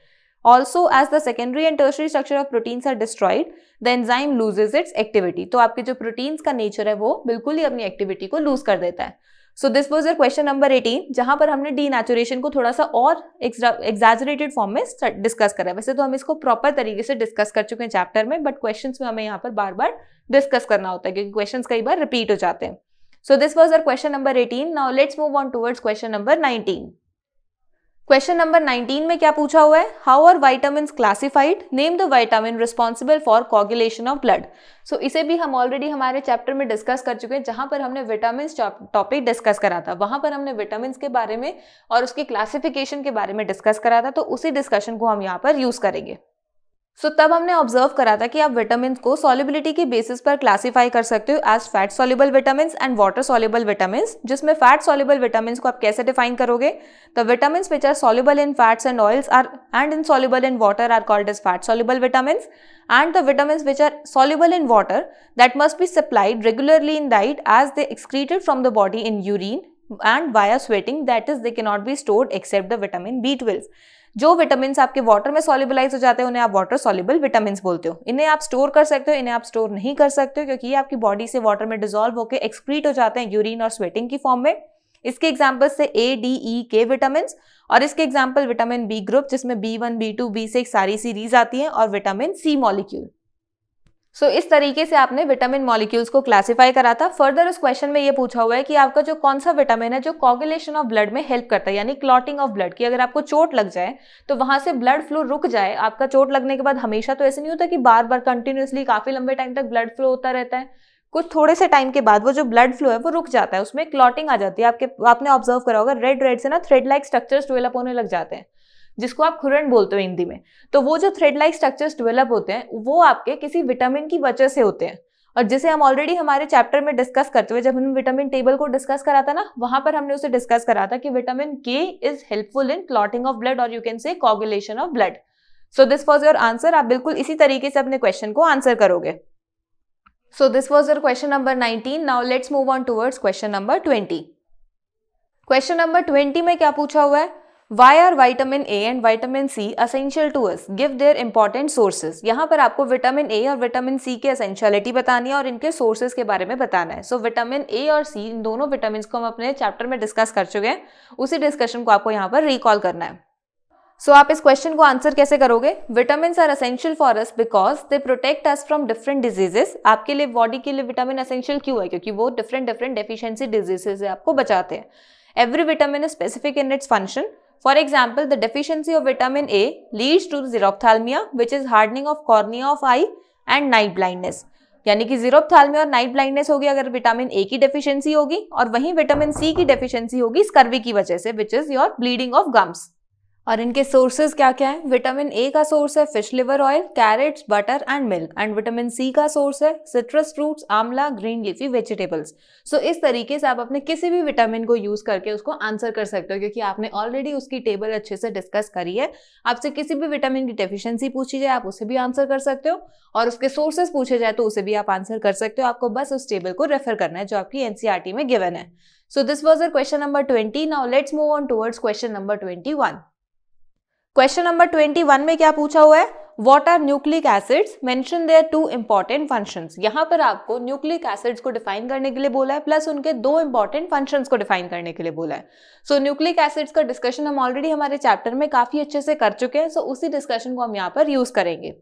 Also, as the secondary and tertiary structure of proteins are destroyed, the enzyme loses its activity. तो आपके जो proteins का नेचर है वो बिल्कुल ही अपनी एक्टिविटी को लूज कर देता है. So this was your question number 18, जहां पर हमने डीनेचुरेशन को थोड़ा सा और एग्जैजरेटेड फॉर्म में डिस्कस करा है. वैसे तो हम इसको प्रॉपर तरीके से डिस्कस कर चुके हैं चैप्टर में, बट क्वेश्चंस में हमें यहाँ पर बार बार डिस्कस करना होता है क्योंकि क्वेश्चंस कई बार रिपीट हो जाते हैं. So this was your question number 18. Now let's move on towards question number 19. Question number 19 में क्या पूछा हुआ है? How are vitamins classified? Name the vitamin responsible for coagulation of blood. So इसे भी हम ऑलरेडी हमारे चैप्टर में डिस्कस कर चुके हैं, जहां पर हमने विटामिन टॉपिक डिस्कस करा था. वहां पर हमने विटामिन के बारे में और उसकी क्लासिफिकेशन के बारे में डिस्कस करा था, तो उसी डिस्कशन को हम यहाँ पर यूज करेंगे. तब हमने ऑब्जर्व करा था कि आप विटामिन को सॉल्युबिलिटी के बेसिस पर क्लासीफाई कर सकते हो as fat soluble vitamin and water soluble vitamin, जिसमें फैट सॉल्युबल विटामिन को आप कैसे डिफाइन करोगे? The vitamin which are soluble in fats and oils are and insoluble in water are called as fat soluble vitamin, and the vitamins which are soluble in water that must be supplied regularly in diet as they excreted from the body in urine and via sweating, that is they cannot be stored except the vitamin B12. जो vitamin आपके water में सॉल्युबलाइज हो जाते हैं उन्हें आप water soluble vitamin बोलते हो। इन्हें आप स्टोर कर सकते हो, इन्हें आप स्टोर नहीं कर सकते हो क्योंकि ये आपकी बॉडी से वाटर में डिसॉल्व होकर एक्सक्रीट हो जाते हैं यूरिन और स्वेटिंग की फॉर्म में। इसके एग्जाम्पल से ए, डी, ई, के विटामिन, और इसके एग्जाम्पल विटामिन बी ग्रुप जिसमें B1, B2, B6 सारी सीरीज आती हैं, और विटामिन सी मॉलिक्यूल। इस तरीके से आपने विटामिन मॉलिक्यूल्स को क्लासिफाई करा था। फर्दर इस क्वेश्चन में ये पूछा हुआ है कि आपका जो कौन सा विटामिन है जो कोगुलेशन ऑफ ब्लड में हेल्प करता है, यानी क्लॉटिंग ऑफ ब्लड, कि अगर आपको चोट लग जाए तो वहां से ब्लड फ्लो रुक जाए। आपका चोट लगने के बाद हमेशा तो ऐसे नहीं होता कि बार बार कंटिन्यूसली काफी लंबे टाइम तक ब्लड फ्लो होता रहता है, कुछ थोड़े से टाइम के बाद वो जो ब्लड फ्लो है वो रुक जाता है, उसमें क्लॉटिंग आ जाती है। आपने ऑब्जर्व करा होगा रेड से ना थ्रेड लाइक स्ट्रक्चर्स डेवलप होने लग जाते हैं, जिसको आप खुरन बोलते हो हिंदी में। तो वो जो थ्रेड लाइक स्ट्रक्चर्स डेवलप होते हैं वो आपके किसी विटामिन की वजह से होते हैं, और जिसे हम ऑलरेडी हमारे चैप्टर में डिस्कस करते हुए जब हमने विटामिन टेबल को डिस्कस करा था ना, वहां पर हमने उसे डिस्कस करा था कि vitamin K is helpful in clotting of blood और you can say coagulation of blood. So this was your answer. आप बिल्कुल इसी तरीके से अपने क्वेश्चन को आंसर करोगे। So this was your question number 19. Now let's move on towards question number 20. Question number 20 में क्या पूछा हुआ है? Why are vitamin A and vitamin C essential to us? Give their important sources. यहाँ पर आपको विटामिन A और vitamin C की essentiality बतानी है और इनके sources के बारे में बताना है। So विटामिन A और C इन दोनों विटामिन को हम अपने चैप्टर में डिस्कस कर चुके हैं, उसी डिस्कशन को आपको यहाँ पर रिकॉल करना है। आप इस क्वेश्चन को आंसर कैसे करोगे? Vitamin are essential for us because they protect us from different diseases. आपके लिए बॉडी के लिए विटामिन एसेंशियल क्यों है? क्योंकि वो डिफरेंट डेफिशिएंसी डिजीजेस से आपको बचाते हैं। Every vitamin is specific in its function. For example, the deficiency of vitamin A leads to xerophthalmia which is hardening of cornea of eye and night blindness. यानी कि जीरोप्थाल्मिया और नाइट ब्लाइंडनेस होगी अगर vitamin A की deficiency होगी, और वहीं vitamin C की डेफिशिएंसी होगी स्कर्वी की वजह से, which is your bleeding of gums. और इनके सोर्सेज क्या क्या है? विटामिन ए का सोर्स है fish liver oil, carrots, butter and milk, and vitamin C का सोर्स है citrus fruits, amla, green leafy vegetables. इस तरीके से आप अपने किसी भी विटामिन को यूज करके उसको आंसर कर सकते हो, क्योंकि आपने ऑलरेडी उसकी टेबल अच्छे से डिस्कस करी है। आपसे किसी भी विटामिन की डेफिशिएंसी पूछी जाए आप उसे भी आंसर कर सकते हो, और उसके सोर्सेज पूछे जाए तो उसे भी आप आंसर कर सकते हो। आपको बस उस टेबल को रेफर करना है जो आपकी एनसीईआरटी में गिवन है। This was your question number 20. Now let's move on towards question number 21. Question number 21 में क्या पूछा हुआ है? What are nucleic acids? Mention their two important functions. यहाँ पर आपको न्यूक्लिक एसिड्स को डिफाइन करने के लिए बोला है, प्लस उनके दो इंपॉर्टेंट फंक्शंस को डिफाइन करने के लिए बोला है। न्यूक्लिक एसिड्स का डिस्कशन हम ऑलरेडी हमारे चैप्टर में काफी अच्छे से कर चुके हैं, उसी डिस्कशन को हम यहाँ पर यूज करेंगे।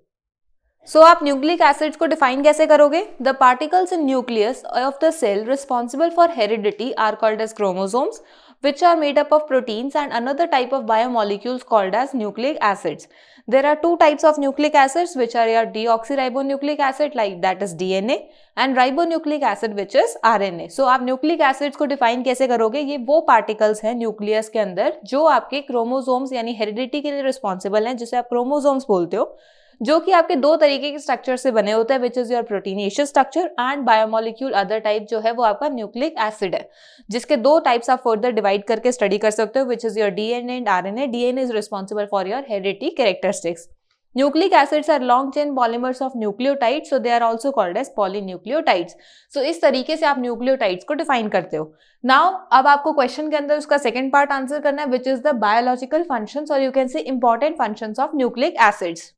आप न्यूक्लिक एसिड्स को डिफाइन कैसे करोगे? The particles in nucleus of the cell responsible for heredity are called as chromosomes, which are made up of proteins, and another type of biomolecules called as nucleic acids. There are two types of nucleic acids, which are your deoxyribonucleic acid, like that is DNA, and ribonucleic acid, which is RNA. आप nucleic acids को define कैसे करोगे? ये वो particles हैं nucleus के अंदर जो आपके क्रोमोसोम्स यानी हेरिडिटी के लिए रिस्पॉन्सिबल हैं, जिसे आप क्रोमोसोम्स बोलते हो, जो कि आपके दो तरीके के स्ट्रक्चर से बने होते हैं, विच is your proteinaceous structure and biomolecule other type जो है वो आपका न्यूक्लिक एसिड है, जिसके दो टाइप्स आप फर्दर डिवाइड करके स्टडी कर सकते हो, which is your DNA and RNA. DNA is responsible for your heredity characteristics. Nucleic acids are long chain polymers of nucleotides, so they are also called as polynucleotides. इस तरीके से आप nucleotides को define करते हो. नाउ अब आपको question के अंदर उसका सेकंड पार्ट आंसर करना है, which is the biological functions, और you can say important functions of nucleic acids.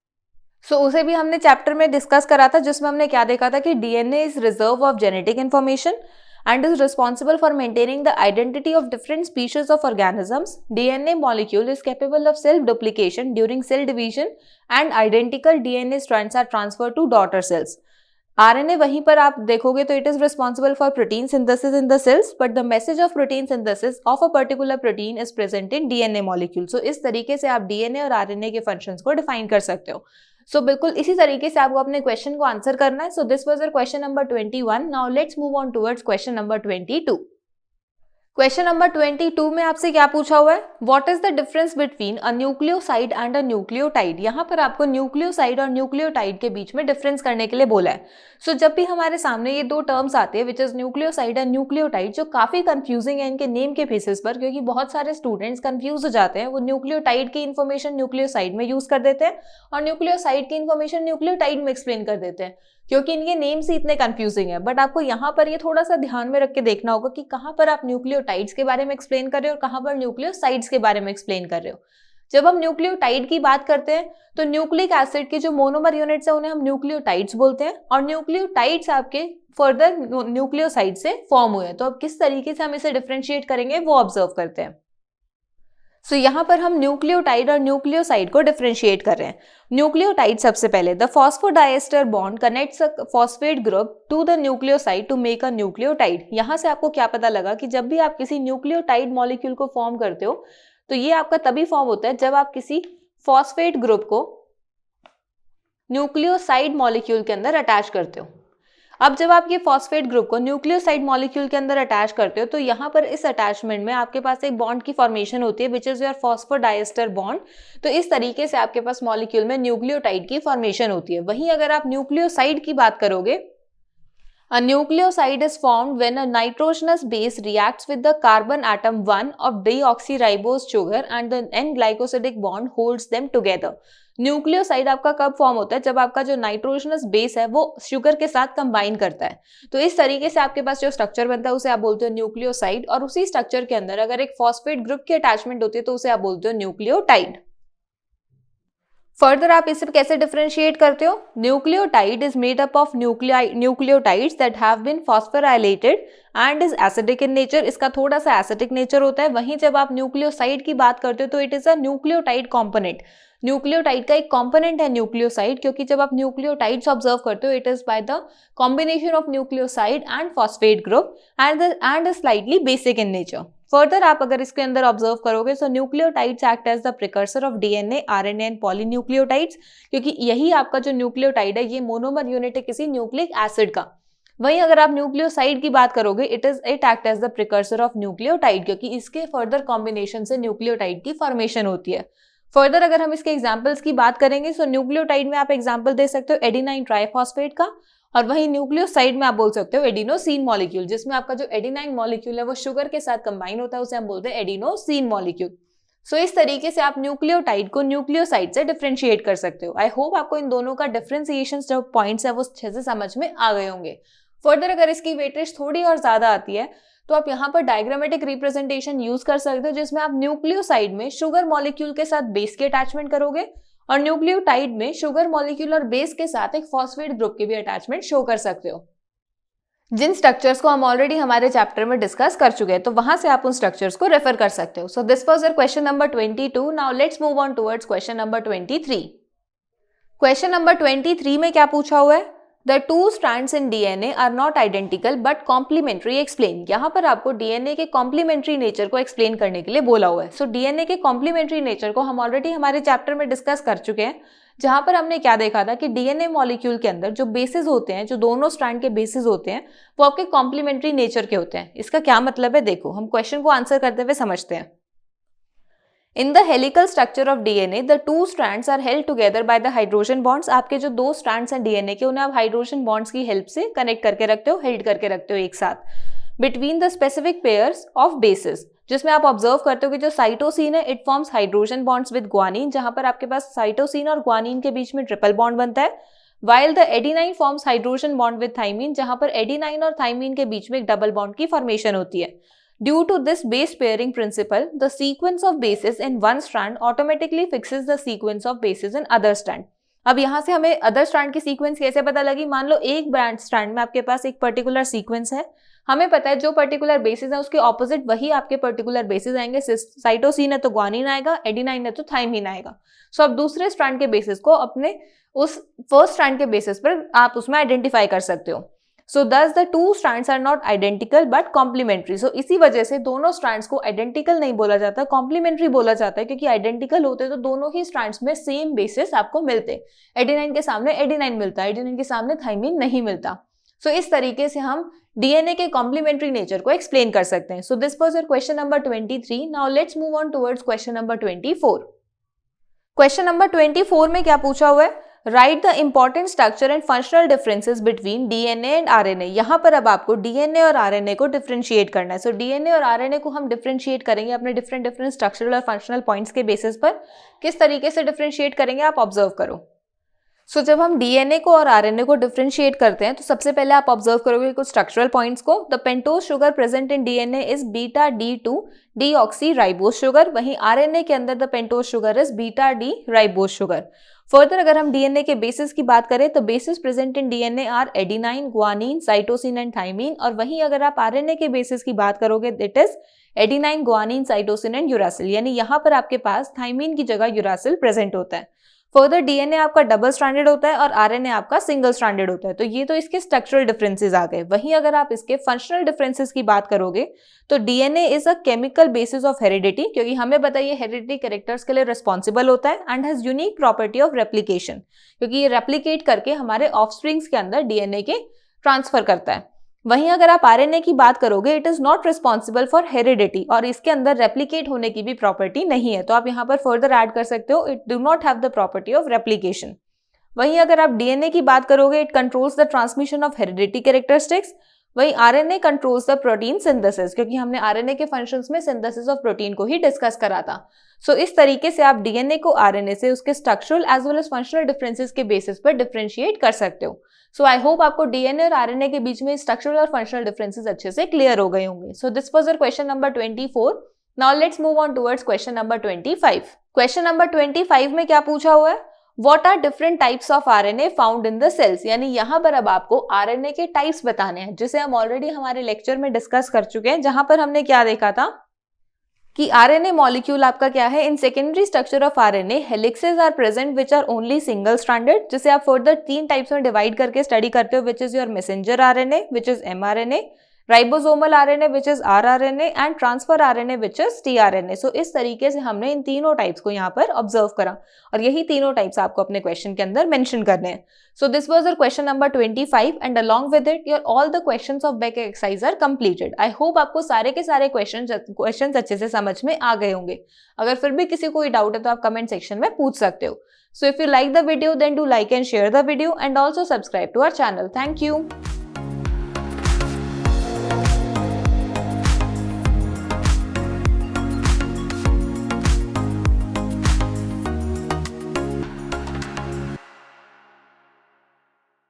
उसे भी हमने चैप्टर में डिस्कस करा था, जिसमें हमने क्या देखा था कि DNA is reserve of genetic information and is responsible for maintaining the identity of different species of organisms. DNA molecule is capable of self-duplication during cell division and identical DNA strands are transferred to daughter cells. RNA वहीं पर आप देखोगे तो it is responsible for protein synthesis in the cells, but the message of protein synthesis of a particular protein is present in DNA molecule. इस तरीके से आप DNA और RNA के functions को define कर सकते हो. बिल्कुल इसी तरीके से आपको अपने क्वेश्चन को आंसर करना है. This was your question number 21. Now let's move on towards question number 22. Question number 22 में आपसे क्या पूछा हुआ है, what is the difference between a nucleoside and a nucleotide. यहाँ पर आपको न्यूक्लियोसाइड और न्यूक्लियोटाइड के बीच में डिफरेंस करने के लिए बोला है। सो जब भी हमारे सामने ये दो टर्म्स आते हैं which is nucleoside and nucleotide, जो काफी कंफ्यूजिंग है इनके नेम के बेसिस पर, क्योंकि बहुत सारे स्टूडेंट्स कंफ्यूज हो जाते हैं, वो न्यूक्लियोटाइड की इन्फॉर्मेशन न्यूक्लियोसाइड में यूज कर देते हैं और न्यूक्लियोसाइड की इन्फॉर्मेशन न्यूक्लियोटाइड में एक्सप्लेन कर देते हैं, क्योंकि इनके नेम्स ही इतने कंफ्यूजिंग है। बट आपको यहाँ पर ये थोड़ा सा ध्यान में रख के देखना होगा कि कहाँ पर आप न्यूक्लियोटाइड्स के बारे में एक्सप्लेन कर रहे हो और कहाँ पर न्यूक्लियोसाइड्स के बारे में एक्सप्लेन कर रहे हो। जब हम न्यूक्लियोटाइड की बात करते हैं तो न्यूक्लिक एसिड के जो मोनोमर यूनिट्स है उन्हें हम न्यूक्लियोटाइड्स बोलते हैं, और न्यूक्लियोटाइड्स आपके फर्दर न्यूक्लियोसाइड से फॉर्म हुए हैं। तो अब किस तरीके से हम इसे डिफरेंशिएट करेंगे वो ऑब्जर्व करते हैं। सो यहाँ पर हम न्यूक्लियोटाइड और न्यूक्लियोसाइड को डिफरेंशिएट कर रहे हैं। न्यूक्लियोटाइड सबसे पहले, the phosphodiester bond connects a phosphate group to the nucleoside to make a nucleotide. यहाँ से आपको क्या पता लगा कि जब भी आप किसी न्यूक्लियोटाइड मॉलिक्यूल को फॉर्म करते हो तो ये आपका तभी फॉर्म होता है जब आप किसी फॉस्फेट ग्रुप को न्यूक्लियोसाइड मॉलिक्यूल के अंदर अटैच करते हो। अब जब आप ये फॉस्फेट ग्रुप को न्यूक्लियोसाइड मॉलिक्यूल के अंदर अटैच करते हो तो यहाँ पर इस अटैचमेंट में आपके पास एक बॉन्ड की फॉर्मेशन होती है which is your phosphodiester bond. तो इस तरीके से आपके पास मॉलिक्यूल में न्यूक्लियोटाइड की फॉर्मेशन होती है। वहीं अगर आप न्यूक्लियोसाइड की बात करोगे, a nucleoside is formed when a nitrogenous base reacts with the carbon atom 1 of deoxyribose sugar and the N-glycosidic bond holds them together। Nucleoside आपका कब फॉर्म होता है, जब आपका जो नाइट्रोजनस बेस है वो शुगर के साथ कंबाइन करता है। तो इस तरीके से आपके पास जो स्ट्रक्चर बनता है उसे आप बोलते हो न्यूक्लियोसाइड, और उसी स्ट्रक्चर के अंदर अगर एक फॉस्फेट ग्रुप की अटैचमेंट होती है तो उसे आप बोलते हो न्यूक्लियोटाइड। फर्दर आप इसे कैसे डिफरेंशिएट करते हो, nucleotide is made up of nucleotides that have been phosphorylated and is acidic in nature. इसका थोड़ा सा एसिडिक नेचर होता है। वहीं जब आप न्यूक्लियोसाइड की बात करते हो तो it is a nucleotide component. Nucleotide का एक कॉम्पोनेंट है न्यूक्लियोसाइड, क्योंकि जब आप न्यूक्लियोटाइड्स ऑब्जर्व करते हो it is by the combination of nucleoside and phosphate group and slightly basic in nature. Further आप अगर इसके अंदर ऑब्जर्व करोगे तो nucleotides act as the precursor of DNA, RNA and polynucleotides, क्योंकि यही आपका जो न्यूक्लियोटाइड है ये मोनोमर यूनिट है किसी न्यूक्लिक एसिड का। वहीं अगर आप न्यूक्लियोसाइड की बात करोगे it act as the precursor of nucleotide, क्योंकि इसके फर्दर कॉम्बिनेशन से न्यूक्लियोटाइड की फॉर्मेशन होती है। फर्दर अगर हम इसके एग्जाम्पल्स की बात करेंगे तो न्यूक्लियोटाइड में आप एग्जाम्पल दे सकते हो एडिनाइन ट्राइफॉस्फेट का, और वहीं न्यूक्लियोसाइड में आप बोल सकते हो एडिनोसिन मॉलिक्यूल, जिसमें आपका जो एडिनाइन मॉलिक्यूल है वो शुगर के साथ कंबाइन होता है, उसे हम बोलते हैं एडिनोसिन मॉलिक्यूल। सो इस तरीके से आप न्यूक्लियोटाइड को न्यूक्लियोसाइड से डिफरेंशिएट कर सकते हो। आई होप आपको इन दोनों का डिफरेंशिएशन जो पॉइंट्स है वो अच्छे से समझ में आ गए होंगे। फर्दर अगर इसकी वेटेज थोड़ी और ज्यादा आती है तो आप यहाँ पर डायग्रामेटिक रिप्रेजेंटेशन यूज कर सकते हो, जिसमें आप न्यूक्लियोसाइड में शुगर मॉलिक्यूल के साथ बेस की अटैचमेंट करोगे और न्यूक्लियोटाइड में शुगर मॉलिक्यूल और बेस के साथ एक फॉस्फेट ग्रुप की भी अटैचमेंट शो कर सकते हो, जिन स्ट्रक्चर्स को हम ऑलरेडी हमारे चैप्टर में डिस्कस कर चुके हैं। तो वहां से आप उन स्ट्रक्चर्स को रेफर कर सकते हो। So this was your question number 22। Now let's move on towards question number 23। Question number 23 में क्या पूछा हुआ है, The two strands in DNA are not identical but complementary explain। यहाँ पर आपको DNA के complementary nature को explain करने के लिए बोला हुआ है। So DNA के complementary nature को हम ऑलरेडी हमारे चैप्टर में डिस्कस कर चुके हैं, जहां पर हमने क्या देखा था कि DNA मॉलिक्यूल के अंदर जो बेसिस होते हैं, जो दोनों स्ट्रैंड के बेसिस होते हैं, वो आपके कॉम्प्लीमेंट्री नेचर के होते हैं। इसका क्या मतलब है, देखो हम क्वेश्चन को आंसर करते हुए समझते हैं। In the helical structure of DNA, the two strands are held together by the hydrogen bonds। आपके जो दो strands हैं DNA के, उन्हें आप हाइड्रोजन बॉन्ड्स की हेल्प से कनेक्ट करके रखते हो, हेल्ड करके रखते हो एक साथ। Between the specific pairs of bases, जिसमें आप ऑब्जर्व करते हो कि जो साइटोसिन है it forms hydrogen bonds with guanine, जहां पर आपके पास साइटोसिन और ग्वानिन के बीच में ट्रिपल बॉन्ड बनता है। While the adenine forms hydrogen bond with thymine, जहां पर एडिनाइन और थाइमिन के बीच में एक डबल बॉन्ड की फॉर्मेशन होती है। Due to this base pairing principle, the sequence of bases in one strand automatically fixes the sequence of bases in other strand। अब यहाँ से हमें अदर स्ट्रैंड की सीक्वेंस कैसे पता लगी, मान लो एक ब्रांच स्ट्रैंड में आपके पास एक पर्टिकुलर सीक्वेंस है, हमें पता है जो पर्टिकुलर बेसिस है उसके ऑपोजिट वही आपके पर्टिकुलर बेसिस आएंगे। साइटोसिन है तो ग्वानिन आएगा, एडिनाइन है तो थाइमिन आएगा। सो अब दूसरे स्ट्रैंड के बेसिस को अपने उस फर्स्ट स्ट्रैंड के बेसिस पर आप उसमें आइडेंटिफाई कर सकते हो। So thus the two strands are not identical but complementary। So इसी वजह से दोनों strands को identical नहीं बोला जाता, complementary बोला जाता है, क्योंकि identical होते तो दोनों ही strands में same basis आपको मिलते। एडिनाइन के सामने एडिनाइन मिलता है, एडिनाइन के सामने थाइमिन नहीं मिलता। So इस तरीके से हम डीएनए के कॉम्प्लीमेंट्री नेचर को एक्सप्लेन कर सकते हैं। So this was your question number 23। Now let's move on towards question number 24। Question number 24 में क्या पूछा हुआ है? Right the important structure and functional differences between DNA and RNA. यहाँ पर अब आपको डीएनए और आरएनए को डिफरेंशिएट करना है। सो डीएनए और आरएनए को हम डिफरेंशिएट करेंगे अपने डिफरेंट स्ट्रक्चरल और फंक्शनल पॉइंट्स के बेसिस पर। किस तरीके से डिफरेंशिएट करेंगे आप ऑब्जर्व करो। सो जब हम डीएनए को और आरएनए को डिफरेंशिएट करते हैं तो सबसे पहले आप ऑब्जर्व करोगे कुछ स्ट्रक्चरल पॉइंट्स को। The pentose sugar present in DNA is beta D2 deoxyribose sugar, वहीं आरएनए के अंदर the pentose sugar is beta D ribose sugar. Further अगर हम डीएनए के बेसिस की बात करें तो bases present in DNA are adenine, guanine, cytosine and thymine, और वहीं अगर आप आरएनए के बेसिस की बात करोगे that is adenine, guanine, cytosine and uracil, यानी यहाँ पर आपके पास थाइमीन की जगह यूरासिल प्रेजेंट होता है। फर्दर डीएनए आपका डबल स्ट्रैंडेड होता है और आरएनए आपका सिंगल स्ट्रैंडेड होता है। तो ये तो इसके स्ट्रक्चरल डिफरेंसेस आ गए। वहीं अगर आप इसके फंक्शनल डिफरेंसेस की बात करोगे तो DNA is a chemical basis of heredity, क्योंकि हमें बताइए हेरिडिटी कैरेक्टर्स के लिए रिस्पॉन्सिबल होता है, and has unique property of replication, क्योंकि ये रेप्लिकेट करके हमारे ऑफस्प्रिंग्स के अंदर डीएनए के ट्रांसफर करता है। वहीं अगर आप आरएनए की बात करोगे it is not responsible for heredity, और इसके अंदर रेप्लिकेट होने की भी प्रॉपर्टी नहीं है। तो आप यहाँ पर फर्दर ऐड कर सकते हो it do not have the property of replication. वहीं अगर आप डीएनए की बात करोगे it controls the transmission of heredity characteristics, वहीं RNA controls the protein synthesis, क्योंकि हमने आरएनए के फंक्शंस में सिंथेसिस ऑफ प्रोटीन को ही डिस्कस करा था। सो इस तरीके से आप डीएनए को आरएनए से उसके structural as well as functional differences के बेसिस पर डिफरेंशिएट कर सकते हो। सो आई होप आपको डीएनए और आरएनए के बीच में स्ट्रक्चरल और फंक्शनल डिफरेंसेस अच्छे से क्लियर हो गए होंगे। सो this was your question number 24। Now let's move on towards question number 25। Question number 25 में क्या पूछा हुआ है? What are different types of RNA found in the cells? यानी यहाँ पर अब आपको आरएनए के टाइप्स बताने हैं, जिसे हम ऑलरेडी हमारे लेक्चर में डिस्कस कर चुके हैं, जहां पर हमने क्या देखा था कि आरएनए मॉलिक्यूल आपका क्या है, in secondary structure of RNA helices are present which are only single stranded, जिसे आप फर्दर 3 टाइप्स में डिवाइड करके स्टडी करते हो, which is your messenger RNA which is mRNA, ribosomal RNA which is rRNA and transfer RNA which is tRNA। सो इस तरीके से हमने इन तीनों टाइप्स को यहाँ पर ऑब्जर्व करा, और यही तीनों टाइप्स आपको अपने क्वेश्चन के अंदर मेंशन करने हैं। So this was your question number 25 and along with it your all the questions of back exercise are completed. I hope आपको सारे के सारे क्वेश्चंस अच्छे से समझ में आ गए होंगे। अगर फिर भी किसी कोई डाउट है तो आप कमेंट सेक्शन में पूछ सकते हो। So if you like the video then do like and share the video and also subscribe to our channel. Thank you.